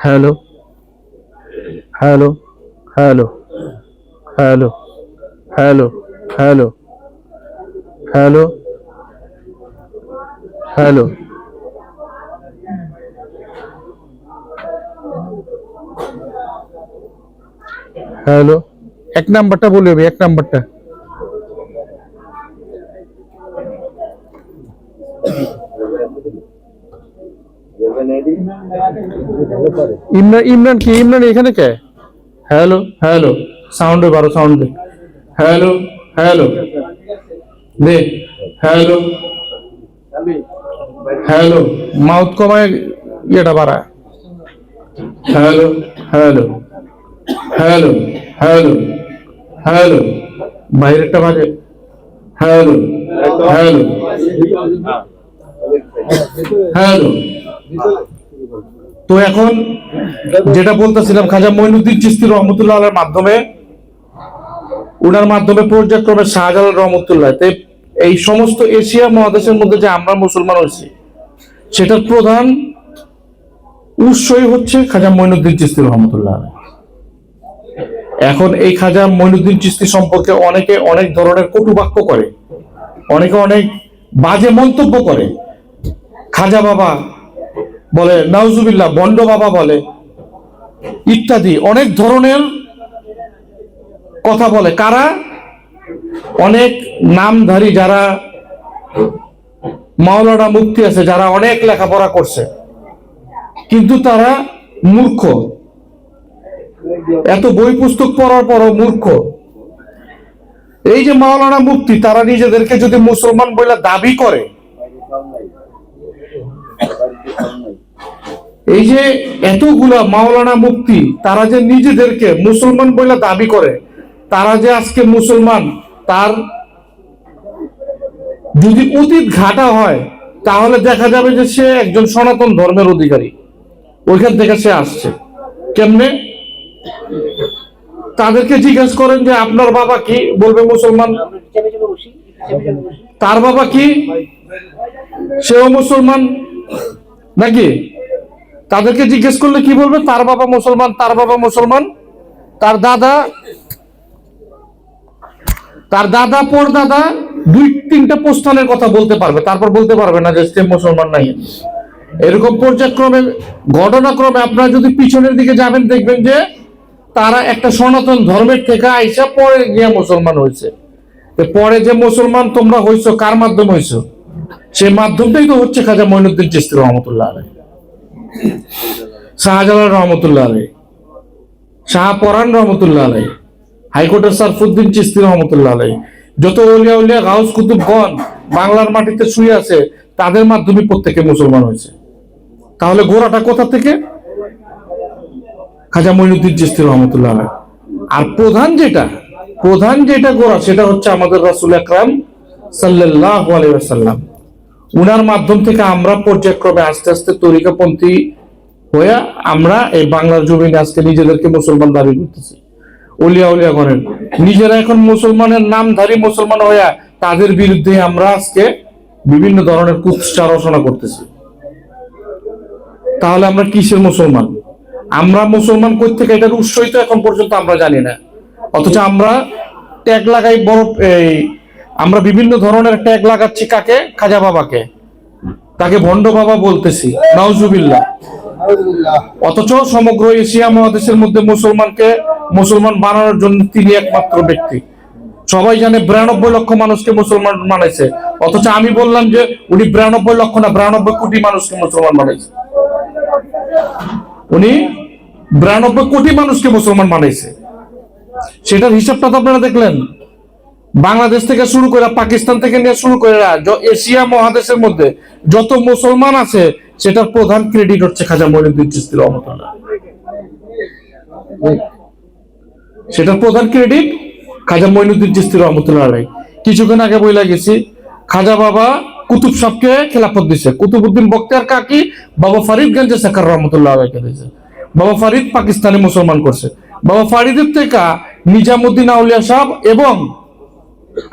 Hello hello hello hello hello hello hello hello hello, এক নাম্বারটা বলি আমি, এক নাম্বারটা। ইমরান কি? ইমরান এখানে কে? হ্যালো হ্যালো, সাউন্ডে বারো, সাউন্ড দে। হ্যালো হ্যালো দে, হ্যালো হ্যালো, মাউথ কমায় ইয়েটা বাড়া। Hello hello hello hello hello বাইরেটা বাজে। Hello hello hello. তো এখন যেটা বলতেছিলাম, খাজা মঈনুদ্দিন চিশতি রহমতুল্লাহ আলাইহির মাধ্যমে, উনার মাধ্যমে পর্যায়ক্রমে শাহজালাল রহমতুল্লাহ, এই সমস্ত এশিয়া মহাদেশের মধ্যে যে আমরা মুসলমান হয়েছি, সেটার প্রধান উৎসই হচ্ছে খাজা মঈনুদ্দিন চিশতি রহমতুল্লাহ। এখন এই খাজা মঈনুদ্দিন চিশতি সম্পর্কে অনেকে অনেক ধরনের কটুবাক্য করে, অনেকে অনেক বাজে মন্তব্য করে। খাজা বাবা বলে, নাউজুবিল্লাহ, বন্ড বাবা বলে, ইত্যাদি অনেক ধরনের কথা বলে। কারা? অনেক নামধারী যারা মাওলানা মুফতি আছে, যারা অনেক লেখাপড়া করছে, কিন্তু তারা মূর্খ, এত বই পুস্তক পড়ার পরও মূর্খ। এই যে মাওলানা মুফতি, তারা নিজেদেরকে যদি মুসলমান বলে দাবি করে, এই যে এতগুলা মাওলানা মুফতি, তারা যে নিজেদেরকে মুসলমান বলে দাবি করে, তারা যে আজকে মুসলমান, তার যদি অতীত ঘাটা হয়, তাহলে দেখা যাবে যে সে একজন সনাতন ধর্মের অধিকারী, ওইখান থেকে সে আসছে। কেমনে? তাদেরকে জিজ্ঞেস করেন যে আপনার বাবা কি, বলবে মুসলমান। তার বাবা কি, সেও মুসলমান নাকি? তাদেরকে জিজ্ঞেস করলে কি বলবে? তার বাবা মুসলমান, তার বাবা মুসলমান। তার দাদা পরদাদা দুই তিনটা প্রস্থানের কথা বলতে পারবে, তারপর বলতে পারবে না যে সে মুসলমান নাই। এরকম পর্যায়ক্রমে, ঘটনাক্রমে আপনারা যদি পিছনের দিকে যাবেন, দেখবেন যে তারা একটা সনাতন ধর্মের থেকে আইসা পরে গিয়ে মুসলমান হয়েছে। পরে যে মুসলমান তোমরা হইছো, কার মাধ্যমে হইছো? সেই মাধ্যমটাই তো হচ্ছে খাজা মঈনুদ্দিন চিশতি রহমতুল্লাহ আলাইহি, শাহজালাল রহমতুল্লাহ আলাইহি, শাহপরান রহমতুল্লাহ আলাইহি, হাইকোর্টের সারফুদ্দিন চিশতি রহমতুল্লাহ আলাইহি, যত ওলিয়া উলিয়া গাউস কুতুবগণ বাংলার মাটিতে শুয়ে আছে, তাদের মাধ্যমে প্রত্যেকে মুসলমান হয়েছে। তাহলে গোড়াটা কোথা থেকে? খাজা মঈনুদ্দিন চিশতি রহমতুল্লাহ আলাইহি। আর প্রধান যেটা গোড়া, সেটা হচ্ছে আমাদের রাসূল আকরাম সাল্লাল্লাহু আলাইহি ওয়াসাল্লাম। উনার মাধ্যম থেকে আমরা পর্যায়ক্রমে আস্তে আস্তে তরিকাপন্থী হয়ে আমরা এই বাংলার জমিনে আজকে নিজেদেরকে মুসলমান দাবি করতেছি। ওলিয়া উলিয়া করেন নিজেরা এখন মুসলমানের নামধারী মুসলমান হইয়া, তাদের বিরুদ্ধে আমরা আজকে বিভিন্ন ধরনের কুৎসা রচনা করতেছি। তাহলে আমরা কিসের মুসলমান? আমরা মুসলমান কই থেকে, এটার উৎসই তো এখন পর্যন্ত আমরা জানি না। অথচ আমরা ট্যাগ লাগাই, আমরা বিভিন্ন ধরনের ট্যাগ লাগাচ্ছি। কাকে? খাজা বাবাকে, তাকে ভণ্ড বাবা বলতেছি, নাউজুবিল্লাহ। অথচ সমগ্র এশিয়া মহাদেশের মধ্যে মুসলমানকে মুসলমান বানানোর জন্য তিনি একমাত্র ব্যক্তি। সবাই জানে 92 লক্ষ মানুষকে মুসলমান বানাইছে, অথচ আমি বললাম যে উনি 92 লক্ষ না, 92 কোটি মানুষকে মুসলমান বানাইছে। উনি 92 কোটি মানুষকে মুসলমান বানাইছে। সেটার হিসাবটা তো আপনারা দেখলেন। বাংলাদেশ থেকে শুরু করে, পাকিস্তান থেকে নিয়ে শুরু করে, এশিয়া মহাদেশের মধ্যে যত মুসলমান আছে, সেটার প্রধান ক্রেডিট হচ্ছে খাজা মঈনুদ্দিন চিশতি রহমতুল্লাহ। সেটার প্রধান ক্রেডিট খাজা মঈনুদ্দিন চিশতি রহমতুল্লাহ আলাইহি। কিছুক্ষণ আগে বইলা গেছি, খাজা বাবা কুতুব সাহেবকে খেলাফত দিছে। কুতুবউদ্দিন বখতিয়ার কাকি বাবা ফরিদ গঞ্জে সাকার রহমতুল্লাহ আলাইহি দিয়েছে। বাবা ফরিদ পাকিস্তানে মুসলমান করছে। বাবা ফরিদের থেকে নিজামুদ্দিন আউলিয়া সাহেব এবং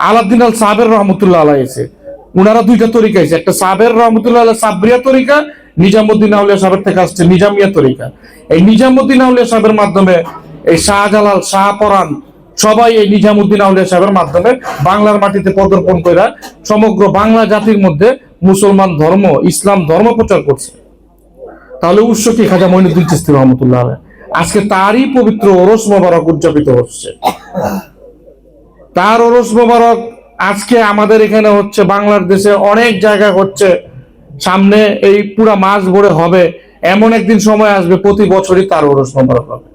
আলাউদ্দিন আল সাবের রহমতুল্লাহ আলাইহি আছে। উনারা দুইটা তরিকা আছে, একটা সাবের রহমতুল্লাহ আলাইহি সাবরিয়া তরিকা, নিজামুদ্দিন আউলিয়া সাহেবের থেকে আসছে নিজামিয়া তরিকা। এই নিজামুদ্দিন আউলিয়া সাহেবের মাধ্যমে এই শাহজালাল, শাহপরান সবাই এই নিজামুদ্দিন আউলিয়া সাহেবের মাধ্যমে বাংলার মাটিতে পদার্পণ করে সমগ্র বাংলা জাতির মধ্যে মুসলমান ধর্ম, ইসলাম ধর্ম প্রচার করছে। তাহলে উৎস কি? খাজা মঈনুদ্দিন চিশতি রহমতুল্লাহ আলাইহি। আজকে তারই পবিত্র ওরস মোবারক উদযাপিত হচ্ছে। তার ওরস মোবারক আজকে আমাদের এখানে হচ্ছে, বাংলার দেশে অনেক জায়গায় হচ্ছে। সামনে এই পুরা মাস ভরে হবে, এমন একদিন সময় আসবে প্রতি বছরই তার ওরস মোবারক হবে,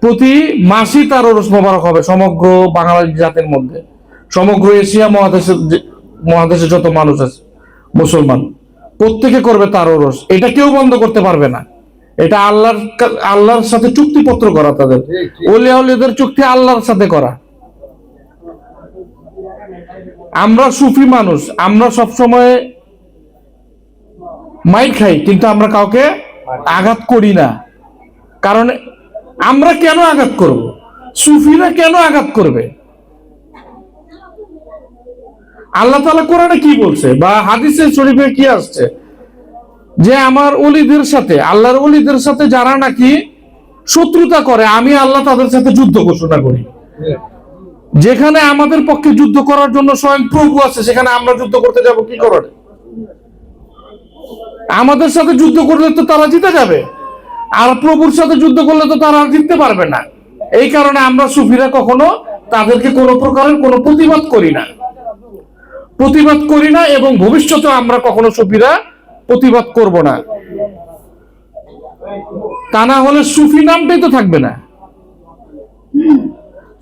প্রতি মাসই তার ওরস মোবারক হবে সমগ্র বাঙালি জাতির মধ্যে। সমগ্র এশিয়া মহাদেশে যত মানুষ আছে মুসলমান, প্রত্যেকে করবে তার ওরস। এটা কেউ বন্ধ করতে পারবে না। এটা আল্লাহর সাথে চুক্তিপত্র করা, তাদের ওলিয়া উলিয়াদের চুক্তি আল্লাহর সাথে করা। আমরা সুফি মানুষ, আমরা সব সময় মাইর খাই, কিন্তু আমরা কাউকে আঘাত করি না। কারণ আমরা কেন আঘাত করব? সুফিরা কেন আঘাত করবে? আল্লাহ তাআলা কোরআনে কি বলছে বা হাদিসে শরীফে কি আসছে যে আমার ওলিদের সাথে, আল্লাহর ওলিদের সাথে যারা নাকি শত্রুতা করে, আমি আল্লাহ তাদের সাথে যুদ্ধ ঘোষণা করি। যেখানে আমাদের পক্ষে যুদ্ধ করার জন্য স্বয়ং প্রভু আছে, সেখানে আমরা যুদ্ধ করতে যাব কি করে? আমাদের সাথে যুদ্ধ করলে তো তারা জিতে যাবে, আর প্রভুর সাথে যুদ্ধ করলে তো তারা জিততে পারবে না। এই কারণে আমরা সুফিরা কখনো তাদেরকে কোনো প্রকারের কোনো প্রতিবাদ করি না এবং ভবিষ্যতে আমরা কখনো সুফিরা প্রতিবাদ করব না। তা না হলে সুফি নামটাই তো থাকবে না,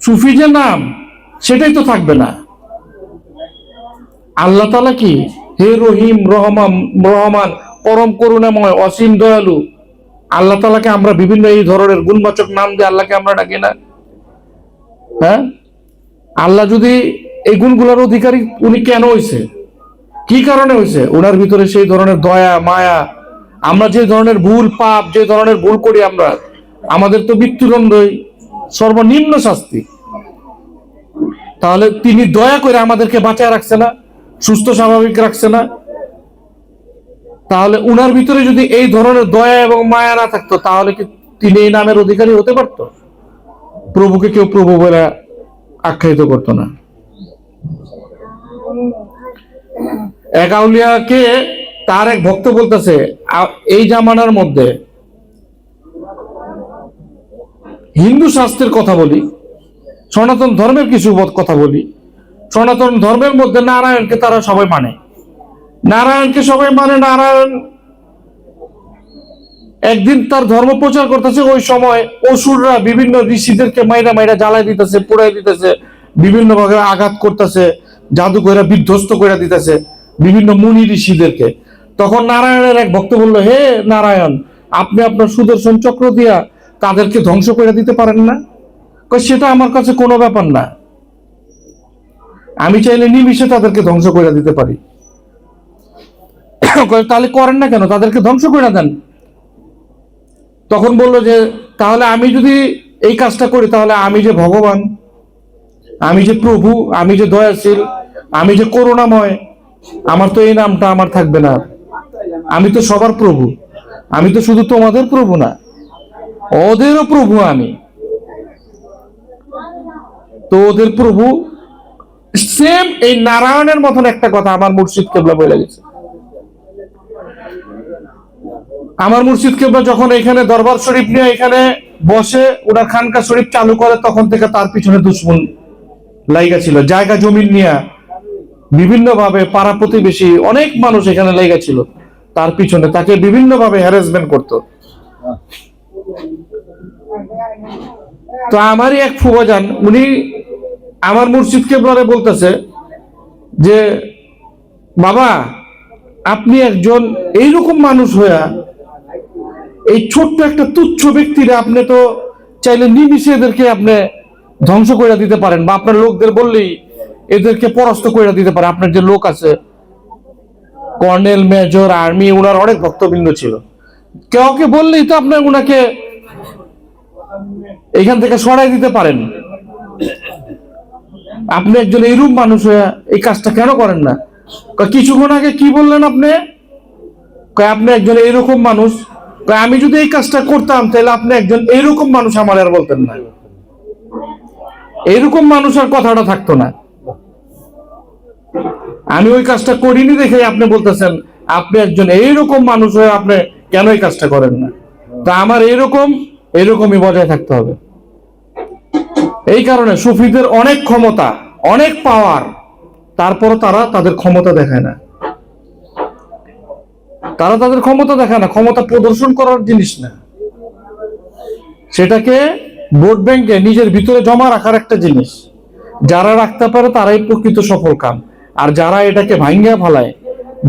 সুফি যে নাম সেটাই তো থাকবে না। আল্লাহ তাআলা কি? হে রহিম, রহমান, পরম করুণাময়, অসীম দয়ালু। আল্লাহ তাআলাকে আমরা বিভিন্ন এই ধরনের গুণবাচক নাম দিয়ে আল্লাহকে আমরা ডাকি না? হ্যাঁ, আল্লাহ যদি এই গুণগুলোর অধিকারী, উনি কেন হইছে? কি কারণে হইছে? ওনার ভিতরে সেই ধরনের দয়া মায়া। আমরা যে ধরনের ভুল পাপ, যে ধরনের ভুল করি আমরা, আমাদের তো মৃত্যুদণ্ডই সর্বনিম্ন শাস্তি। তাহলে তিনি দয়া করে আমাদেরকে বাঁচায় রাখছে না, সুস্থ স্বাভাবিক রাখছে না? তাহলে উনার ভিতরে যদি এই ধরনের দয়া এবং মায়া না থাকতো, তাহলে কি তিনি এই নামের অধিকারী হতে পারতো? প্রভুকে কেউ প্রভু বলে আখ্যায়িত করতো না। এক আউলিয়াকে তার এক ভক্ত বলতেছে, এই জামানার মধ্যে হিন্দু শাস্ত্রের কথা বলি, সনাতন ধর্মের কিছু কথা বলি। সনাতন ধর্মের মধ্যে নারায়ণকে তারা সবাই মানে, নারায়ণকে সবাই মানে। নারায়ণ একদিন তার ধর্ম প্রচার করতেছে, ওই সময় অসুররা বিভিন্ন ঋষিদেরকে মাইরা জ্বালাই দিতেছে, পোড়াই দিতেছে, বিভিন্ন ভাবে আঘাত করতেছে, জাদু করে বিধ্বস্ত করে দিতেছে বিভিন্ন মুনি ঋষিদেরকে। তখন নারায়ণের এক ভক্ত বলল, হে নারায়ণ, আপনি আপনার সুদর্শন চক্র দিয়া তাদেরকে ধ্বংস করে দিতে পারেন না? সেটা আমার কাছে কোনো ব্যাপার না, আমি চাইলে নিমিষে তাদেরকে ধ্বংস করে দিতে পারি। তাহলে করেন না কেন? তাদেরকে ধ্বংস করে দেন। তখন বললো যে, তাহলে আমি যদি এই কাজটা করি, তাহলে আমি যে ভগবান, আমি যে প্রভু, আমি যে দয়াশীল, আমি যে করুণাময়, আমার তো এই নামটা আমার থাকবে না। আমি তো সবার প্রভু, আমি তো শুধু তোমাদের প্রভু না, ওদেরও প্রভু আমি। তো ওদের প্রভু সেম এই নারায়ণের মতন একটা কথা আমার মুর্শিদ কেবলা বলে গেছে। আমার মুর্শিদ কেবলা যখন এখানে দরবার শরীফ নিয়ে এখানে বসে, ওরা খানকা শরীফ চালু করে, তখন থেকে তার পিছনে দুশ্মন লাইগা ছিল। জায়গা জমিন নিয়ে বিভিন্ন ভাবে পাড়া প্রতিবেশী অনেক মানুষ এখানে লাইগা ছিল তার পিছনে, তাকে বিভিন্ন ভাবে হ্যারাসমেন্ট করত। তো আমারই এক ফুফাজান, উনি আমার মুর্শিদ কেবলারে বলতেছে যে, বাবা, আপনি একজন এইরকম মানুষ হইয়া এই ছোট্ট একটা তুচ্ছ ব্যক্তিরা আপনি তো চাইলে নিমিষে এদেরকে আপনি ধ্বংস করে দিতে পারেন, বা আপনার লোকদের বললেই এদেরকে পরাস্ত করে দিতে পারে। আপনার যে লোক আছে, কর্নেল, মেজর, আর্মি, ওনার অনেক ভক্তবৃন্দ ছিল, কাউকে বললেই তো আপনার ওনাকে এখান থেকে সরাই দিতে পারেন। আপনি একজন এইরূপ মানুষ হয়ে এই কাজটা কেন করেন না? কিছুক্ষণ আগে কি বললেন আপনি? আপনি একজন এইরকম মানুষ, আমি যদি এই কাজটা করতাম তাহলে আপনি একজন এইরকম মানুষ আমার আর বলতেন না, এইরকম মানুষ আর কথাটা থাকতো না। আমি ওই কাজটা করিনি দেখে আপনি বলতেছেন আপনি একজন এইরকম মানুষ হয়ে আপনি কেন এই কাজটা করেন না? তা আমার এইরকমই বজায় থাকতে হবে। এই কারণে সুফিদের অনেক ক্ষমতা, অনেক পাওয়ার, তারপর তারা তাদের ক্ষমতা দেখায় না। তারা তাদের ক্ষমতা দেখায় না, ক্ষমতা প্রদর্শন করার জিনিস না, সেটাকে ভোট ব্যাংকে নিজের ভিতরে জমা রাখার একটা জিনিস। যারা রাখতে পারে তারাই প্রকৃত সফল কাম। আর যারা এটাকে ভাঙ্গা ফেলায়,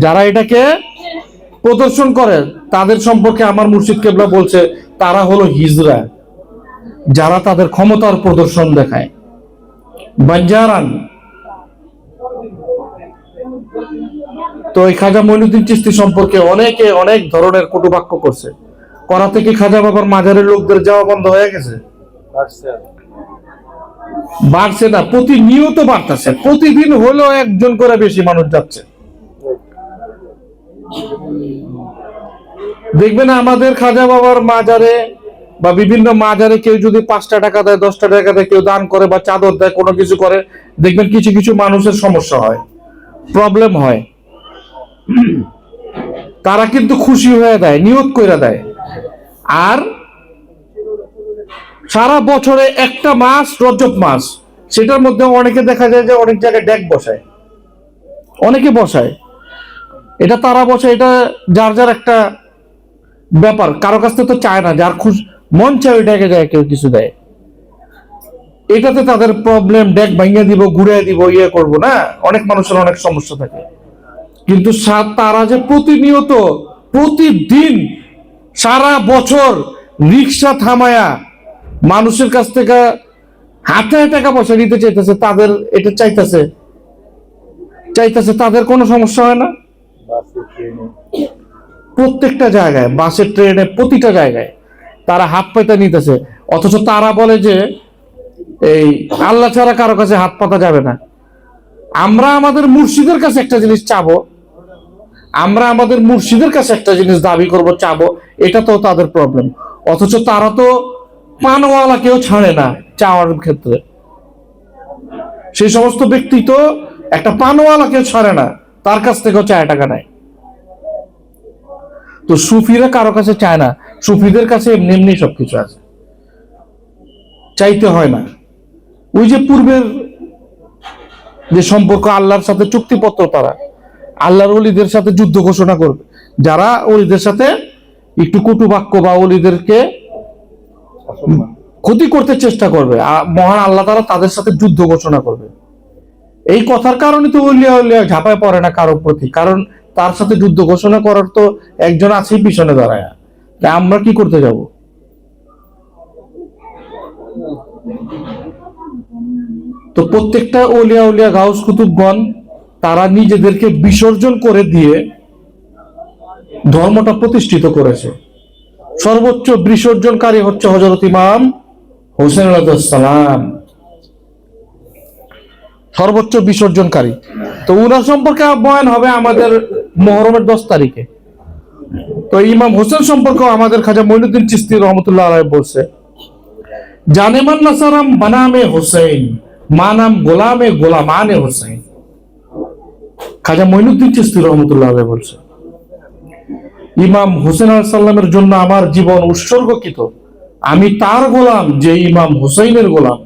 যারা এটাকে প্রদর্শন করে, তাদের সম্পর্কে আমার মুর্শিদ কেবলা বলছে তারা হলো হিজরা, যারা তাদের ক্ষমতার প্রদর্শন দেখায়। বাঞ্জারান তো এই খাজা মঈনুদ্দিন চিশতি সম্পর্কে অনেকে অনেক ধরনের কটুবাক্য করছে। করা থেকে খাজা বাবার মাজারের লোকদের যাওয়া বন্ধ হয়ে গেছে? বাড়ছে না, প্রতিনিয়ত বাড়তেছে। প্রতিদিন হলো একজন করে বেশি মানুষ যাচ্ছে। দেখবেন আমাদের খাজা বাবার মাজারে বা বিভিন্ন মাজারে কেউ যদি 5টা টাকা দেয়, 10টা টাকা দেয়, কেউ দান করে বা চাদর দেয়, কোনো কিছু করে, দেখবেন কিছু কিছু মানুষের সমস্যা হয়, প্রবলেম হয়। তারা কিন্তু খুশি হয়ে দেয়, নিয়ত করে দেয়। আর সারা বছরে একটা মাস রজব মাস, সেটার মধ্যে অনেকে দেখা যায় যে অনেক জায়গায় ডেক বসায়, অনেকে বসায়। এটা তারা বসায়, এটা যার যার একটা ব্যাপার, কারো কাছ থেকে তো চায় না, যার মন চায় ওই ডেকে যায় কেউ কিছু দেয়। এটাতে তাদের প্রবলেম, ডেক ভাঙিয়ে দিব, ঘুরিয়ে দিব, ইয়ে করবো না, অনেক মানুষের অনেক সমস্যা থাকে। কিন্তু তারা যে প্রতিনিয়ত প্রতিদিন সারা বছর রিক্সা থামায়া মানুষের কাছ থেকে হাতে টাকা পয়সা নিতে চাইতেছে, তাদের এটা চাইতেছে, তাদের কোনো সমস্যা হয় না। প্রত্যেকটা জায়গায়, বাসে, ট্রেনে, প্রতিটা জায়গায় তারা হাত পাতা নিতেছে। অথচ তারা বলে যে এই আল্লাহ ছাড়া কারো কাছে হাত পাতা যাবে না। আমরা আমাদের মুর্শিদের কাছে একটা জিনিস চাবো, আমরা আমাদের মুর্শিদের কাছে একটা জিনিস দাবি করব, চাবো, এটা তো তাদের প্রবলেম। অথচ তারা তো পানওয়ালা কেউ ছাড়ে না চাওয়ার ক্ষেত্রে। সেই সমস্ত ব্যক্তি তো একটা পানওয়ালা কেউ ছাড়ে না, তার কাছ থেকেও চায় টাকা নেয়। তো সুফিরা কারো কাছে চায় না, সুফিদের কাছে এমনি এমনি সবকিছু আছে, চাইতে হয় না। ওই যে পূর্বের যে সম্পর্ক, আল্লাহর সাথে চুক্তিপত্র, তারা আল্লাহর ওলিদের সাথে যুদ্ধ ঘোষণা করবে। যারা ওলিদের সাথে একটু কটু বাক্য বা ওলিদেরকে ক্ষতি করতে চেষ্টা করবে, মহান আল্লাহ তাআলা তাদের সাথে যুদ্ধ ঘোষণা করবে। এই কথার কারণে তো ওলিয়া ওলিয়া ঝাঁপায় পড়ে না কারো প্রতি, কারণ তার সাথে যুদ্ধ ঘোষণা করার তো একজন আছেই পিছনে দাঁড়ায়। তাই আমরা কি করতে যাব? তো প্রত্যেকটা ওলিয়া উলিয়া গাউস কুতুবগণ তারা নিজেদেরকে বিসর্জন করে দিয়ে ধর্মটা প্রতিষ্ঠিত করেছে। সর্বোচ্চ বিসর্জনকারী হচ্ছে হযরত ইমাম হোসেন আলাইহিস সালাম, সর্বোচ্চ বিসর্জনকারী। তো উনার সম্পর্কে বয়ান হবে আমাদের মুহররমের 10 তারিখে। তো ইমাম হোসেন সম্পর্কে আমাদের খাজা মঈনুদ্দিন চিশতি রহমতুল্লাহ আলাইহি বলছে, জানেমান নাসারাম বানামে হোসেন, মানাম গোলামে গোলামানে হোসেন। খাজা মঈনুদ্দিন চিশতি রহমতুল্লাহ আলাইহি বলছে, ইমাম হোসেন আলাইহিস সালামের জন্য আমার জীবন উৎসর্গকৃত, আমি তার গোলাম যে ইমাম হুসাইনের গোলাম।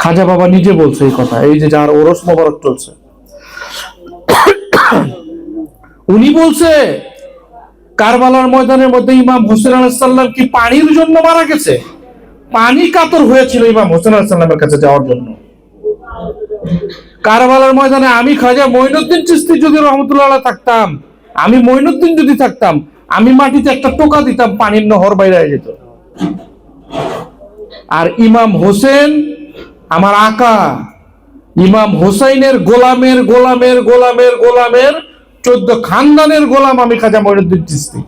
খাজা বাবা নিজে বলছে এই কথা, এই যে যার ওরস মোবারক চলছে, উনি বলছে কারবালার ময়দানের মধ্যে ইমাম হোসেন আলাইহিস সালাম কি পানির জন্য মারা গেছে? পানি কাতর হয়েছিল ইমাম হোসেন আলাইহিস সালামের কাছে যাওয়ার জন্য। কারবালার ময়দানে আমি খাজা মঈনুদ্দিন চিশতি যদি রহমতুল্লাহ আলাইহি থাকতাম, আমি মঈনুদ্দিন যদি থাকতাম, আমি মাটিতে একটা টোকা দিতাম, পানির নহর বাইরে যেত। আর ইমাম হোসেন আমার আকা, ইমাম হোসাইনের গোলামের গোলামের গোলামের গোলামের 14 খানদানের গোলাম আমি খাজা মঈনুদ্দিন চিশতি।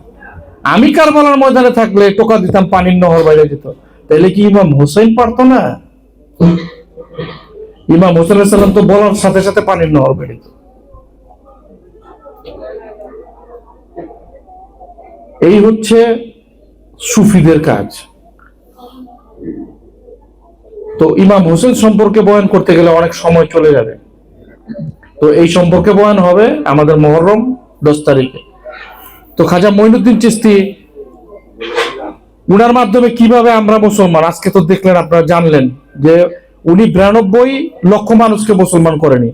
আমি কারবালার ময়দানে থাকলে টোকা দিতাম, পানির নহর বাইরে যেত। তাহলে কি ইমাম হোসেন পারতো না? ইমাম হোসেন আলাইহিস সালাম তো বলার সাথে সাথে পানির নহর বের হতো। এই হচ্ছে সুফিদের কাজ। তো ইমাম হোসেন সম্পর্কে বয়ান করতে গেলে অনেক সময় চলে যাবে। তো এই সম্পর্কে বয়ান হবে আমাদের মুহররম 10 তারিখে। তো খাজা মঈনুদ্দিন চিশতি, উনার মাধ্যমে কিভাবে আমরা মুসলমান, আজকে তো দেখলেন, আপনারা জানলেন যে উনি 92 লক্ষ মানুষকে মুসলমান করেনি,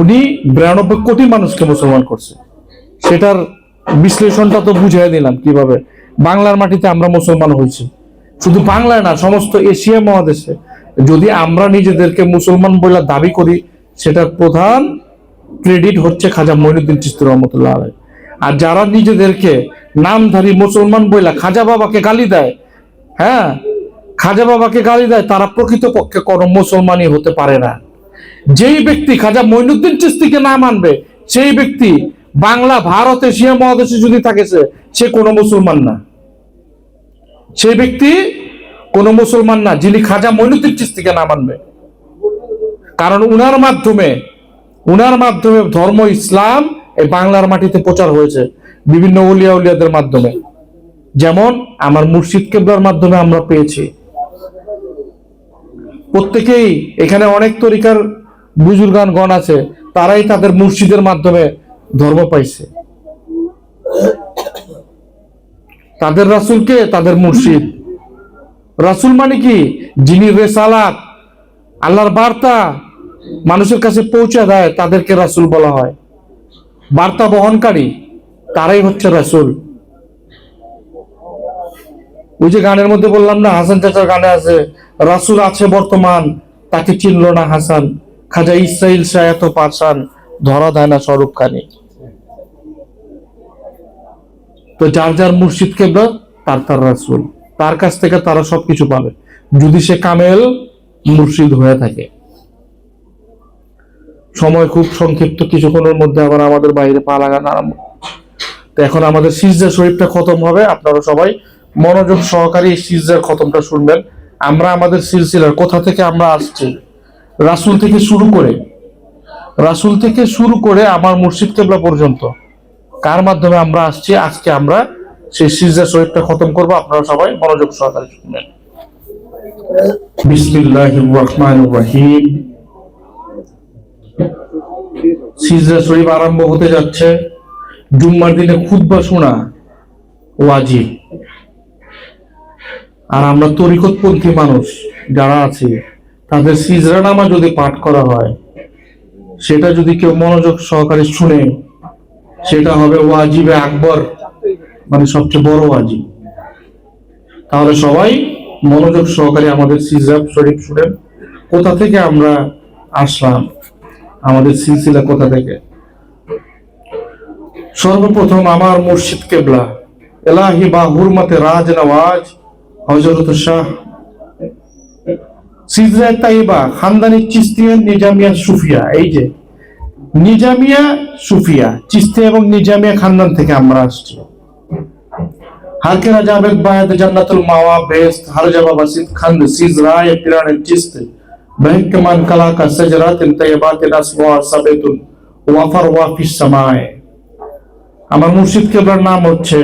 উনি 92 কোটি মানুষকে মুসলমান করছে। সেটার বিশ্লেষণটা তো বুঝিয়ে দিলাম কিভাবে বাংলার মাটিতে আমরা মুসলমান হয়েছি। শুধু বাংলায় না, সমস্ত এশিয়া মহাদেশে যদি আমরা নিজেদেরকে মুসলমান বলে দাবি করি, সেটার প্রধান ক্রেডিট হচ্ছে খাজা মঈনুদ্দিন চিশতি রহমতুল্লাহ আলাইহি। আর যারা নিজেদেরকে নামধারী মুসলমান বইলা খাজা বাবাকে গালি দেয়, হ্যাঁ, খাজা বাবাকে গালি দেয়, তারা প্রকৃতপক্ষে কোনো মুসলমানই হতে পারে না। যেই ব্যক্তি খাজা মঈনুদ্দিন চিশতিকে না মানবে, সেই ব্যক্তি বাংলা, ভারত, এশিয়া মহাদেশে যদি থাকে সে কোনো মুসলমান না। সেই ব্যক্তি কোনো মুসলমান না যিনি খাজা মঈনুদ্দিন চিশতিকে না মানবে। কারণ উনার মাধ্যমে ধর্ম ইসলাম এই বাংলার মাটিতে প্রচার হয়েছে বিভিন্ন উলিয়া উলিয়াদের মাধ্যমে, যেমন আমার মুর্শিদ কেবলার মাধ্যমে আমরা পেয়েছি। প্রত্যেকেই এখানে অনেক তরিকার বুজুর্গানগণ আছে, তারাই তাদের মুর্শিদের মাধ্যমে ধর্ম পাইছে। তাদের রাসূলকে তাদের মুর্শিদ। রাসূল মানে কি? যিনি রেসালাত, আল্লাহর বার্তা মানুষের কাছে পৌঁছে দেয়, তাদেরকে রাসূল বলা হয়। বার্তা বহনকারী তারাই হচ্ছে রাসূল। ওই যে গানের মধ্যে বললাম না, হাসান চাচার গানে আছে, রাসূল আছে বর্তমান তাকে চিনল না হাসান, খাজা ইসরাইল শাহ এত পারসান, ধরা দেয় না স্বরূপ খানি। তো যার যার মুর্শিদ কেবলা তার রাসূল, তার কাছ থেকে তারা সবকিছু পাবে যদি সে কামেল মুর্শিদ হয়ে থাকে। সময় খুব সংক্ষিপ্ত, কিছুক্ষণের মধ্যে আবার আমাদের বাইরে পা লাগানো আরম্ভ। তো এখন আমাদের সিজদা শরীফটা খতম হবে, আপনারা সবাই মনোযোগ সহকারে এই সিজদার খতমটা শুনবেন। আমরা আমাদের সিলসিলার কোথা থেকে আমরা আসছি, রাসূল থেকে শুরু করে আমার মুর্শিদ কেবলা পর্যন্ত কার মাধ্যমে আমরা আসছি, আজকে আমরা সেই সিজদা শরীফটা খতম করব। আপনারা সবাই মনোযোগ সহকারে শুনবেন। বিসমিল্লাহির রহমানির রহিম। সিজদা শরীফ আরম্ভ হতে যাচ্ছে। জুম্মার দিনে খুতবা শোনা ওয়াজিব। আর আমরা তরিকতপন্থী মানুষ যারা আছি, তাদের সিজদা নামা যদি পাঠ করা হয়, সেটা যদি কেউ মনোযোগ সহকারে শুনে, সেটা হবে ওয়াজিবে আকবর, মানে সবচেয়ে বড় ওয়াজিব। তাহলে সবাই মনোযোগ সহকারে আমাদের সিজদা শরীফ শুনেন। কোথা থেকে আমরা আসলাম, আমাদের সিলসিলা কোথা থেকে। সর্বপ্রথম আমার মুর্শিদ কেবলা এলাহি বা হুরমতে রাজ নওয়াজ হযরত শাহ সিজদা তাইবা খানদানি চিশতিয়া নিজামিয়া সুফিয়া। এই যে নিজামিয়া সুফিয়া, চিশতিয়া এবং নিজামিয়া খানদান থেকে আমরা আসছি। হারকেরা জাবেদ বায়াত জান্নাতুল মাওয়া বেস্ট হারজাবা বাসিত খান্দ সিজরায়ে পিরানে চিশত বহকমান কালাকা সাজরাতিন তাইবাতিন আসওয়া সাবেতুন ওয়াফার ওয়াফিস সামায়ে। আমার মুর্শিদ কেবলার নাম হচ্ছে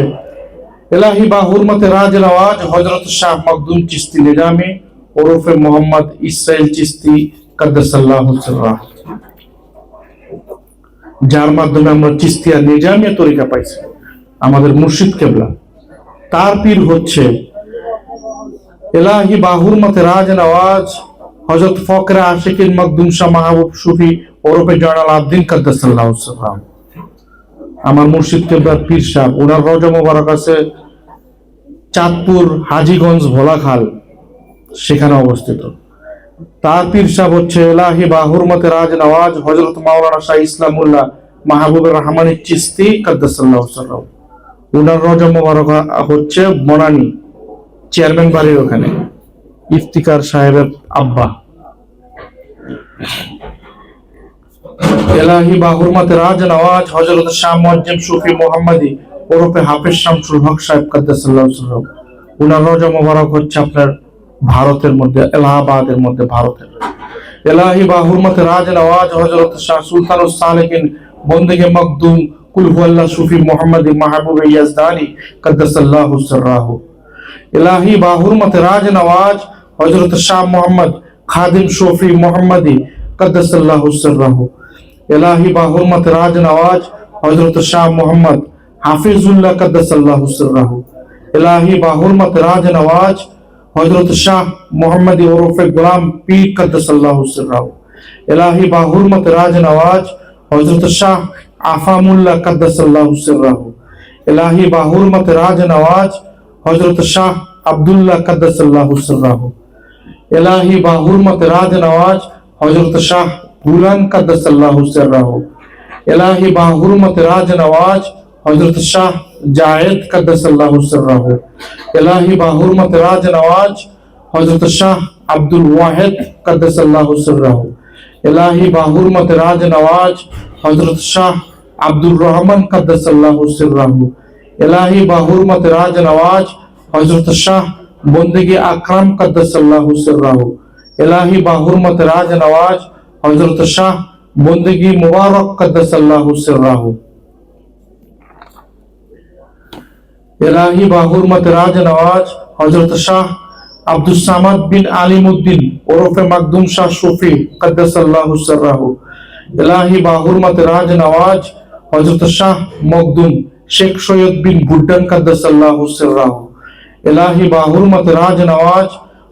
এলাহি বা হুরমতে রাজ নওয়াজ হযরত শাহ মখদুম চিশতি নিজামি ওরফে মোহাম্মদ ইসরাইল চিশতি কাদ্দাসাল্লাহু সিররাহ, যার মাধ্যমে আমরা চিশতিয়া নিজামিয়া তরিকা পাইছি। আমাদের মুর্শিদ কেবলা, তার পীর হচ্ছে এলাহি বা হুরমতে রাজ নওয়াজ হযরত ফকরে আশিকিন মখদুম শাহ মাহবুব সুফি ওরফে জয়নাল আবদিন কাদ্দাসাল্লাহু সিররাহ। আমার মুর্শিদ কেবলার পীর সাহেব, ওনার রওজা মোবারক আছে চাঁদপুর হাজীগঞ্জ ভোলাখাল, সেখানে অবস্থিত। তার পীর সাহেব হচ্ছে এলাহি বা হুরমতে রাজ নওয়াজ হযরত মাওলানা শাহ ইসলামুল্লাহ মাহবুবুর রহমান চিশতি কাদ্দাসাল্লাহু সিররাহু। ওনার রওজা মোবারক হচ্ছে বনানী চেয়ারম্যান বাড়ির ওখানে, ইফতিকার সাহেবের আব্বা। এলাহি বা হুরমতে রাজ নওয়াজ হযরত শাহ মুআজ্জম সুফি মুহাম্মদি ওরফে হাফেজ শামসুল হক সাহেব কাদ্দাসাল্লাহু সিররাহু। ওনার রওজা মোবারক হচ্ছে আপনার ভারতের মধ্যে, এলাহাবাদের মধ্যে, ভারতের। এলাহি বা হুরমতে রাজ নওয়াজ হযরত শাহ সুলতানুস সালেকিন বন্দেগে মখদুম কুল হুয়াল্লাহ সুফি মুহাম্মদি মাহবুব ইয়াজদানি কাদ্দাসাল্লাহু সিররাহু। এলাহি বা হুরমতে রাজ নওয়াজ হযরত শাহ মুহাম্মদ খাদিম সুফি মুহাম্মদি কাদ্দাসাল্লাহু সিররাহু। এলাহি বা হুরমতে রাজ নওয়াজ হযরত শাহ মুহাম্মদ হাফিজুল্লাহ কাদ্দাসাল্লাহু সিররাহু। এলাহি বা হুরমতে রাজ নওয়াজ হযরত শাহ মুহাম্মদি ওরফে গোলাম পীর কাদ্দাসাল্লাহু সিররাহু। এলাহি বা হুরমতে রাজ নওয়াজ হযরত শাহ আফামুল্লাহ কাদ্দাসাল্লাহু সিররাহু। এলাহি বা হুরমতে রাজ নওয়াজ হযরত শাহ আব্দুল্লাহ কাদ্দাসাল্লাহু সিররাহু। এলাহি বা হুরমতে রাজ নওয়াজ হযরত শাহ বুলান কাদ্দাসাল্লাহু সিররাহু। এলাহি বা হুরমতে রাজ নওয়াজ হযরত শাহ জায়েদ কাদ্দাসাল্লাহু সিররাহু। এলাহি বা হুরমতে রাজ নওয়াজ হযরত শাহ আব্দুল ওয়াহিদ কাদ্দাসাল্লাহু সিররাহু। इलाही बाहुरमत राज नवाज हजरत शाह अब्दुल रहमान कद्दसल्लाहु सिर्रहु, इलाही बाहुरमत राज नवाज हजरत शाह बंदगी अकरम कद्दसल्लाहु सिर्रहु, इलाही बाहुरमत राज नवाज हजरत शाह बंदगी मुबारक कद्दसल्लाहु सिर्रहु, इलाही बाहुरमत राज नवाज हजरत शाह अब्दुल सामद बिन आलिमुद्दीन उर्फ मखदूम शाह सूफी कद्दसल्लाहु सिर्रहु, इलाही बाहुरमत राज नवाज हजरत शाह मखदूम शेख सैयद बिन बुड्डन कद्दसल्लाहु सिर्रहु, इलाही बाहुरमत राज नवाज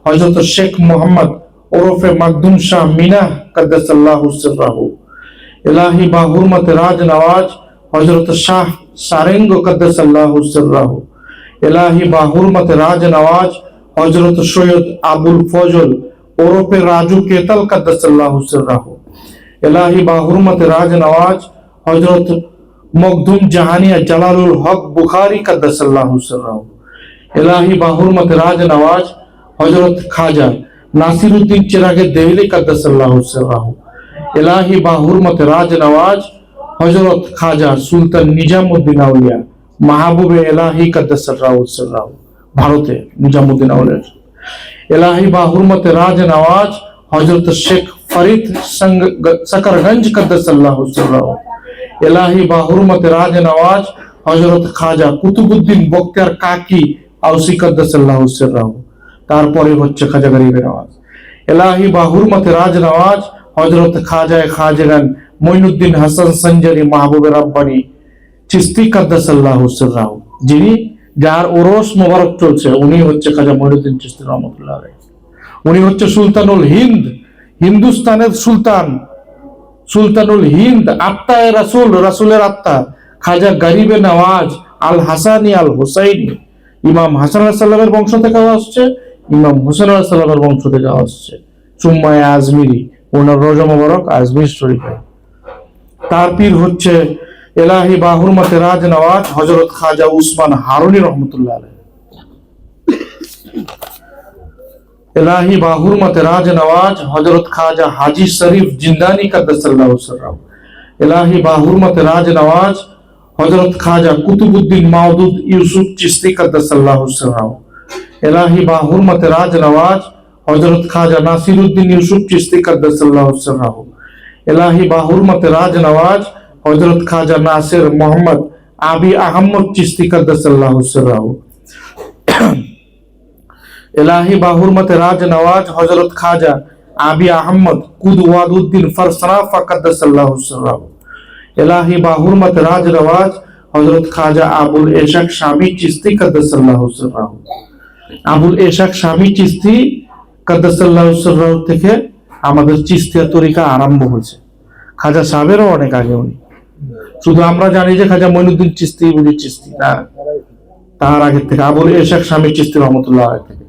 हजरत शेख मोहम्मद उर्फ मखदूम शाह मीना कद्दसल्लाहु सिर्रहु, इलाही बाहुरमत राज नवाज हजरत शाह सारेंग कद्दसल्लाहु सिर्रहु, इलाही बाहुरमत राज नवाज हजरत सैयद अबुल फजल उर्फ राजू केतल कद्दसल्लाहु सिर्रहु, इलाही बाहुरमत राज नवाज हजरत मखदूम जहानिया जलालुल हक बुखारी कद्दसल्लाहु सिर्रहु, इलाही बाहुरमत राज नवाज हजरत खाजा नासिरुद्दीन चिरागे देहली कद्दसल्लाहु सिर्रहु, इलाही बाहुरमत राज नवाज हजरत खाजा सुल्तान निजामुद्दीन आउलिया মাহবুবে এলাহি কাদ্দাসাল্লাহু সিররাহু ভারতে নিজামুদ্দিন আউলিয়া, এলাহি বাহুরমতে রাজ নওয়াজ হযরত শেখ ফরিদ सकरगंज कद्दसल्लाहु सिरराहु, এলাহি বাহুরমতে রাজ নওয়াজ হযরত খাজা কুতুবউদ্দিন বখতিয়ার কাকি আউসি কদ্দাসাল্লাহু সিররাহু। তারপরে হচ্ছে খাজা গরিবের নওয়াজ। এলাহি বাহুরমতে রাজ নওয়াজ হযরত খাজায়ে খাজাগান মঈনুদ্দিন হাসান সঞ্জারি মাহবুবে রাব্বানি চিশতি কদ্দাসাল্লাহু সিররাহু, যিনি যার ওরস মোবারক চলছে উনি হচ্ছে খাজা মঈনুদ্দিন চিশতি রহমাতুল্লাহ আলাইহি। উনি হচ্ছে সুলতানুল হিন্দ, হিন্দুস্তানের সুলতান, সুলতানুল হিন্দ, আত্মায়ে রাসূল, রাসূলের আত্মা খাজা গরিবে নওয়াজ আল হাসানি আল হুসাইনি। ইমাম হাসান আলাইহিস সালামের বংশ থেকে আসছে, ইমাম হোসেন আলাইহিস সালামের বংশ থেকে আসছে। সুম্মায়ে আজমিরি, ওনার রোজা মোবারক আজমির শরীফে। তার পীর হচ্ছে এলাহি বাহুরমতে রাজ নওয়াজ হযরত খাজা উসমান হারুনি রহমতুল্লাহ আলাইহি। এলাহি বাহুরমতে রাজ নওয়াজ হযরত খাজা হাজী শরীফ জিন্দানি কদ্দাসাল্লাহু সিররাহু, এলাহি বাহুরমতে রাজ নওয়াজ হযরত খাজা কুতুবউদ্দিন মাওদুদ ইউসুফ চিশতি কদ্দাসাল্লাহু সিররাহু, এলাহি বাহুরমতে রাজ নওয়াজ হযরত খাজা নাসিরউদ্দিন ইউসুফ চিশতি কদ্দাসাল্লাহু সিররাহু, এলাহি বাহুরমতে রাজ নওয়াজ হযরত খাজা নাসির মোহাম্মদ আবি আহমদ চিশতি কদ্দাসাল্লাহু সিররাহু, এলাহি বাহুরমতে রাজ নওয়াজ হযরত খাজা আবি আহমদ কুদওয়াদউদ্দিন ফারসরাফা কদ্দাসাল্লাহু সিররাহু, এলাহি বাহুরমতে রাজ নওয়াজ হযরত খাজা আবুল ইশাক শামী চিশতি কদ্দাসাল্লাহু সিররাহু। আবুল ইশাক শামী চিশতি কদ্দাসাল্লাহু সিররাহু থেকে আমাদের চিশতিয়া তরিকা আরম্ভ হয়েছে। খাজা সাহেবেরও অনেক আগে উনি, শুধু আমরা জানি যে খাজা মঈনুদ্দিন চিশতি বুঝি চিশতি না, তার আগে থেকে আবুল ইশাক শামী চিশতি রহমতুল্লাহ আলাইহি থেকে।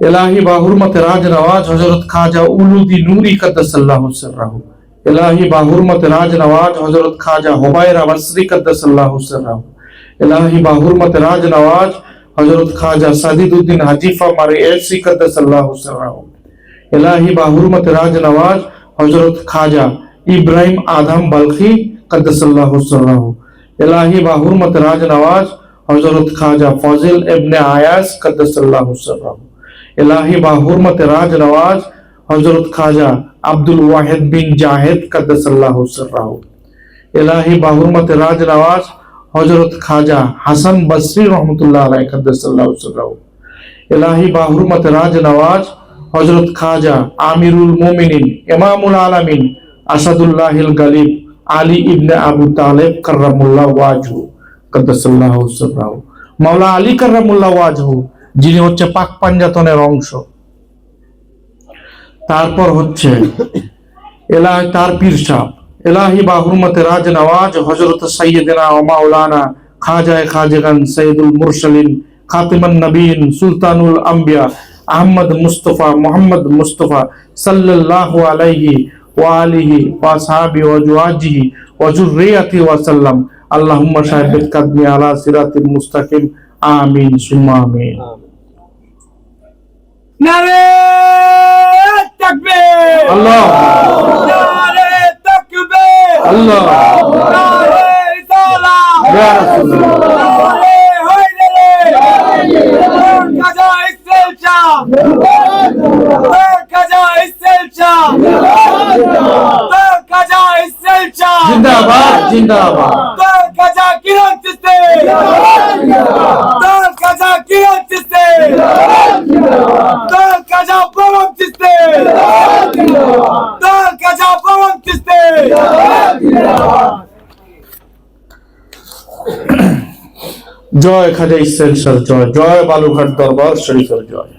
এলাহি বাহুরমতে রাজ নওয়াজ হযরত খাজা উলুদি নূরি কদ্দাসাল্লাহু সিররাহু, এলাহি বাহুরমতে রাজ নওয়াজ হযরত খাজা হুবায়রা বসরি কদ্দাসাল্লাহু সিররাহু, এলাহি বাহুরমতে রাজ নওয়াজ হযরত খাজা সাদিদউদ্দিন হাজিফা মারঈসি কদ্দাসাল্লাহু সিররাহু, এলাহি বাহুরমতে রাজ নওয়াজ হযরত খাজা ইব্রাহিম আদম বলখি কদ্দাসাল্লাহু সিররাহু, এলাহি বাহুরমতে রাজ নওয়াজ হযরত খাজা ফজিল ইবনে আয়াস কদ্দাসাল্লাহু সিররাহু, এলাহি বাহুরমতে রাজ নওয়াজ হযরত খাজা আব্দুল ওয়াহিদ বিন জাহেদ কদ্দাসাল্লাহু সিররাহু, এলাহি বাহুরমতে রাজ নওয়াজ হযরত খাজা হাসান বসরি রহমতুল্লাহ আলাইহি কদ্দাসাল্লাহু সিররাহু, এলাহি বাহুরমতে রাজ নওয়াজ হযরত খাজা আমিরুল মুমিনিন ইমামুল আলামিন আসাদুল্লাহিল গালিব আলী ইবনে আবু তালেব কাররামুল্লাহ ওয়াজহু কদ্দাসাল্লাহু সিররাহু, মাওলা আলী কাররামুল্লাহ ওয়াজহু, যিনি হচ্ছে পাক পাঞ্জাতনের অংশ। তারপর হচ্ছে এলাহি তার পীর সাহেব এলাহি বাহুরমতে রাজ নওয়াজ হযরত সাইয়্যিদিনা ওয়া মাওলানা খাজায়ে খাজাগান সাইয়্যিদুল মুরসালিন খাতিমান নবীন সুলতানুল আম্বিয়া আহমদ মুস্তাফা মুহাম্মদ মুস্তাফা সাল্লাল্লাহু আলাইহি ওয়া আলিহি ওয়া আসহাবিহি ওয়া জুওয়াজিহি ওয়া যুররিয়াতিহি ওয়া সাল্লাম। আল্লাহুম্মা শাহিদ কাদমি আলা সিরাতিল মুস্তাকিম। আমিন সুম্মা আমিন। নারে তাকবীর আল্লাহ নারে তাকবীর আল্লাহ নারে রিসালাত ইয়া রাসূলুল্লাহ নারে হায়দারে কাজা ইসলামচা কাজা ইসলামচা কাজা ইসলামচা জিন্দাবাদ জিন্দাবাদ কাজা কিরণ চিস্তি কাজা কিরণ চিস্তি কাজা প্রভম চিস্তি কাজা প্রভম চিস্তি জয় খাজা ইসলাম জয় জয় বালুঘাট দরবার শরীফের জয়।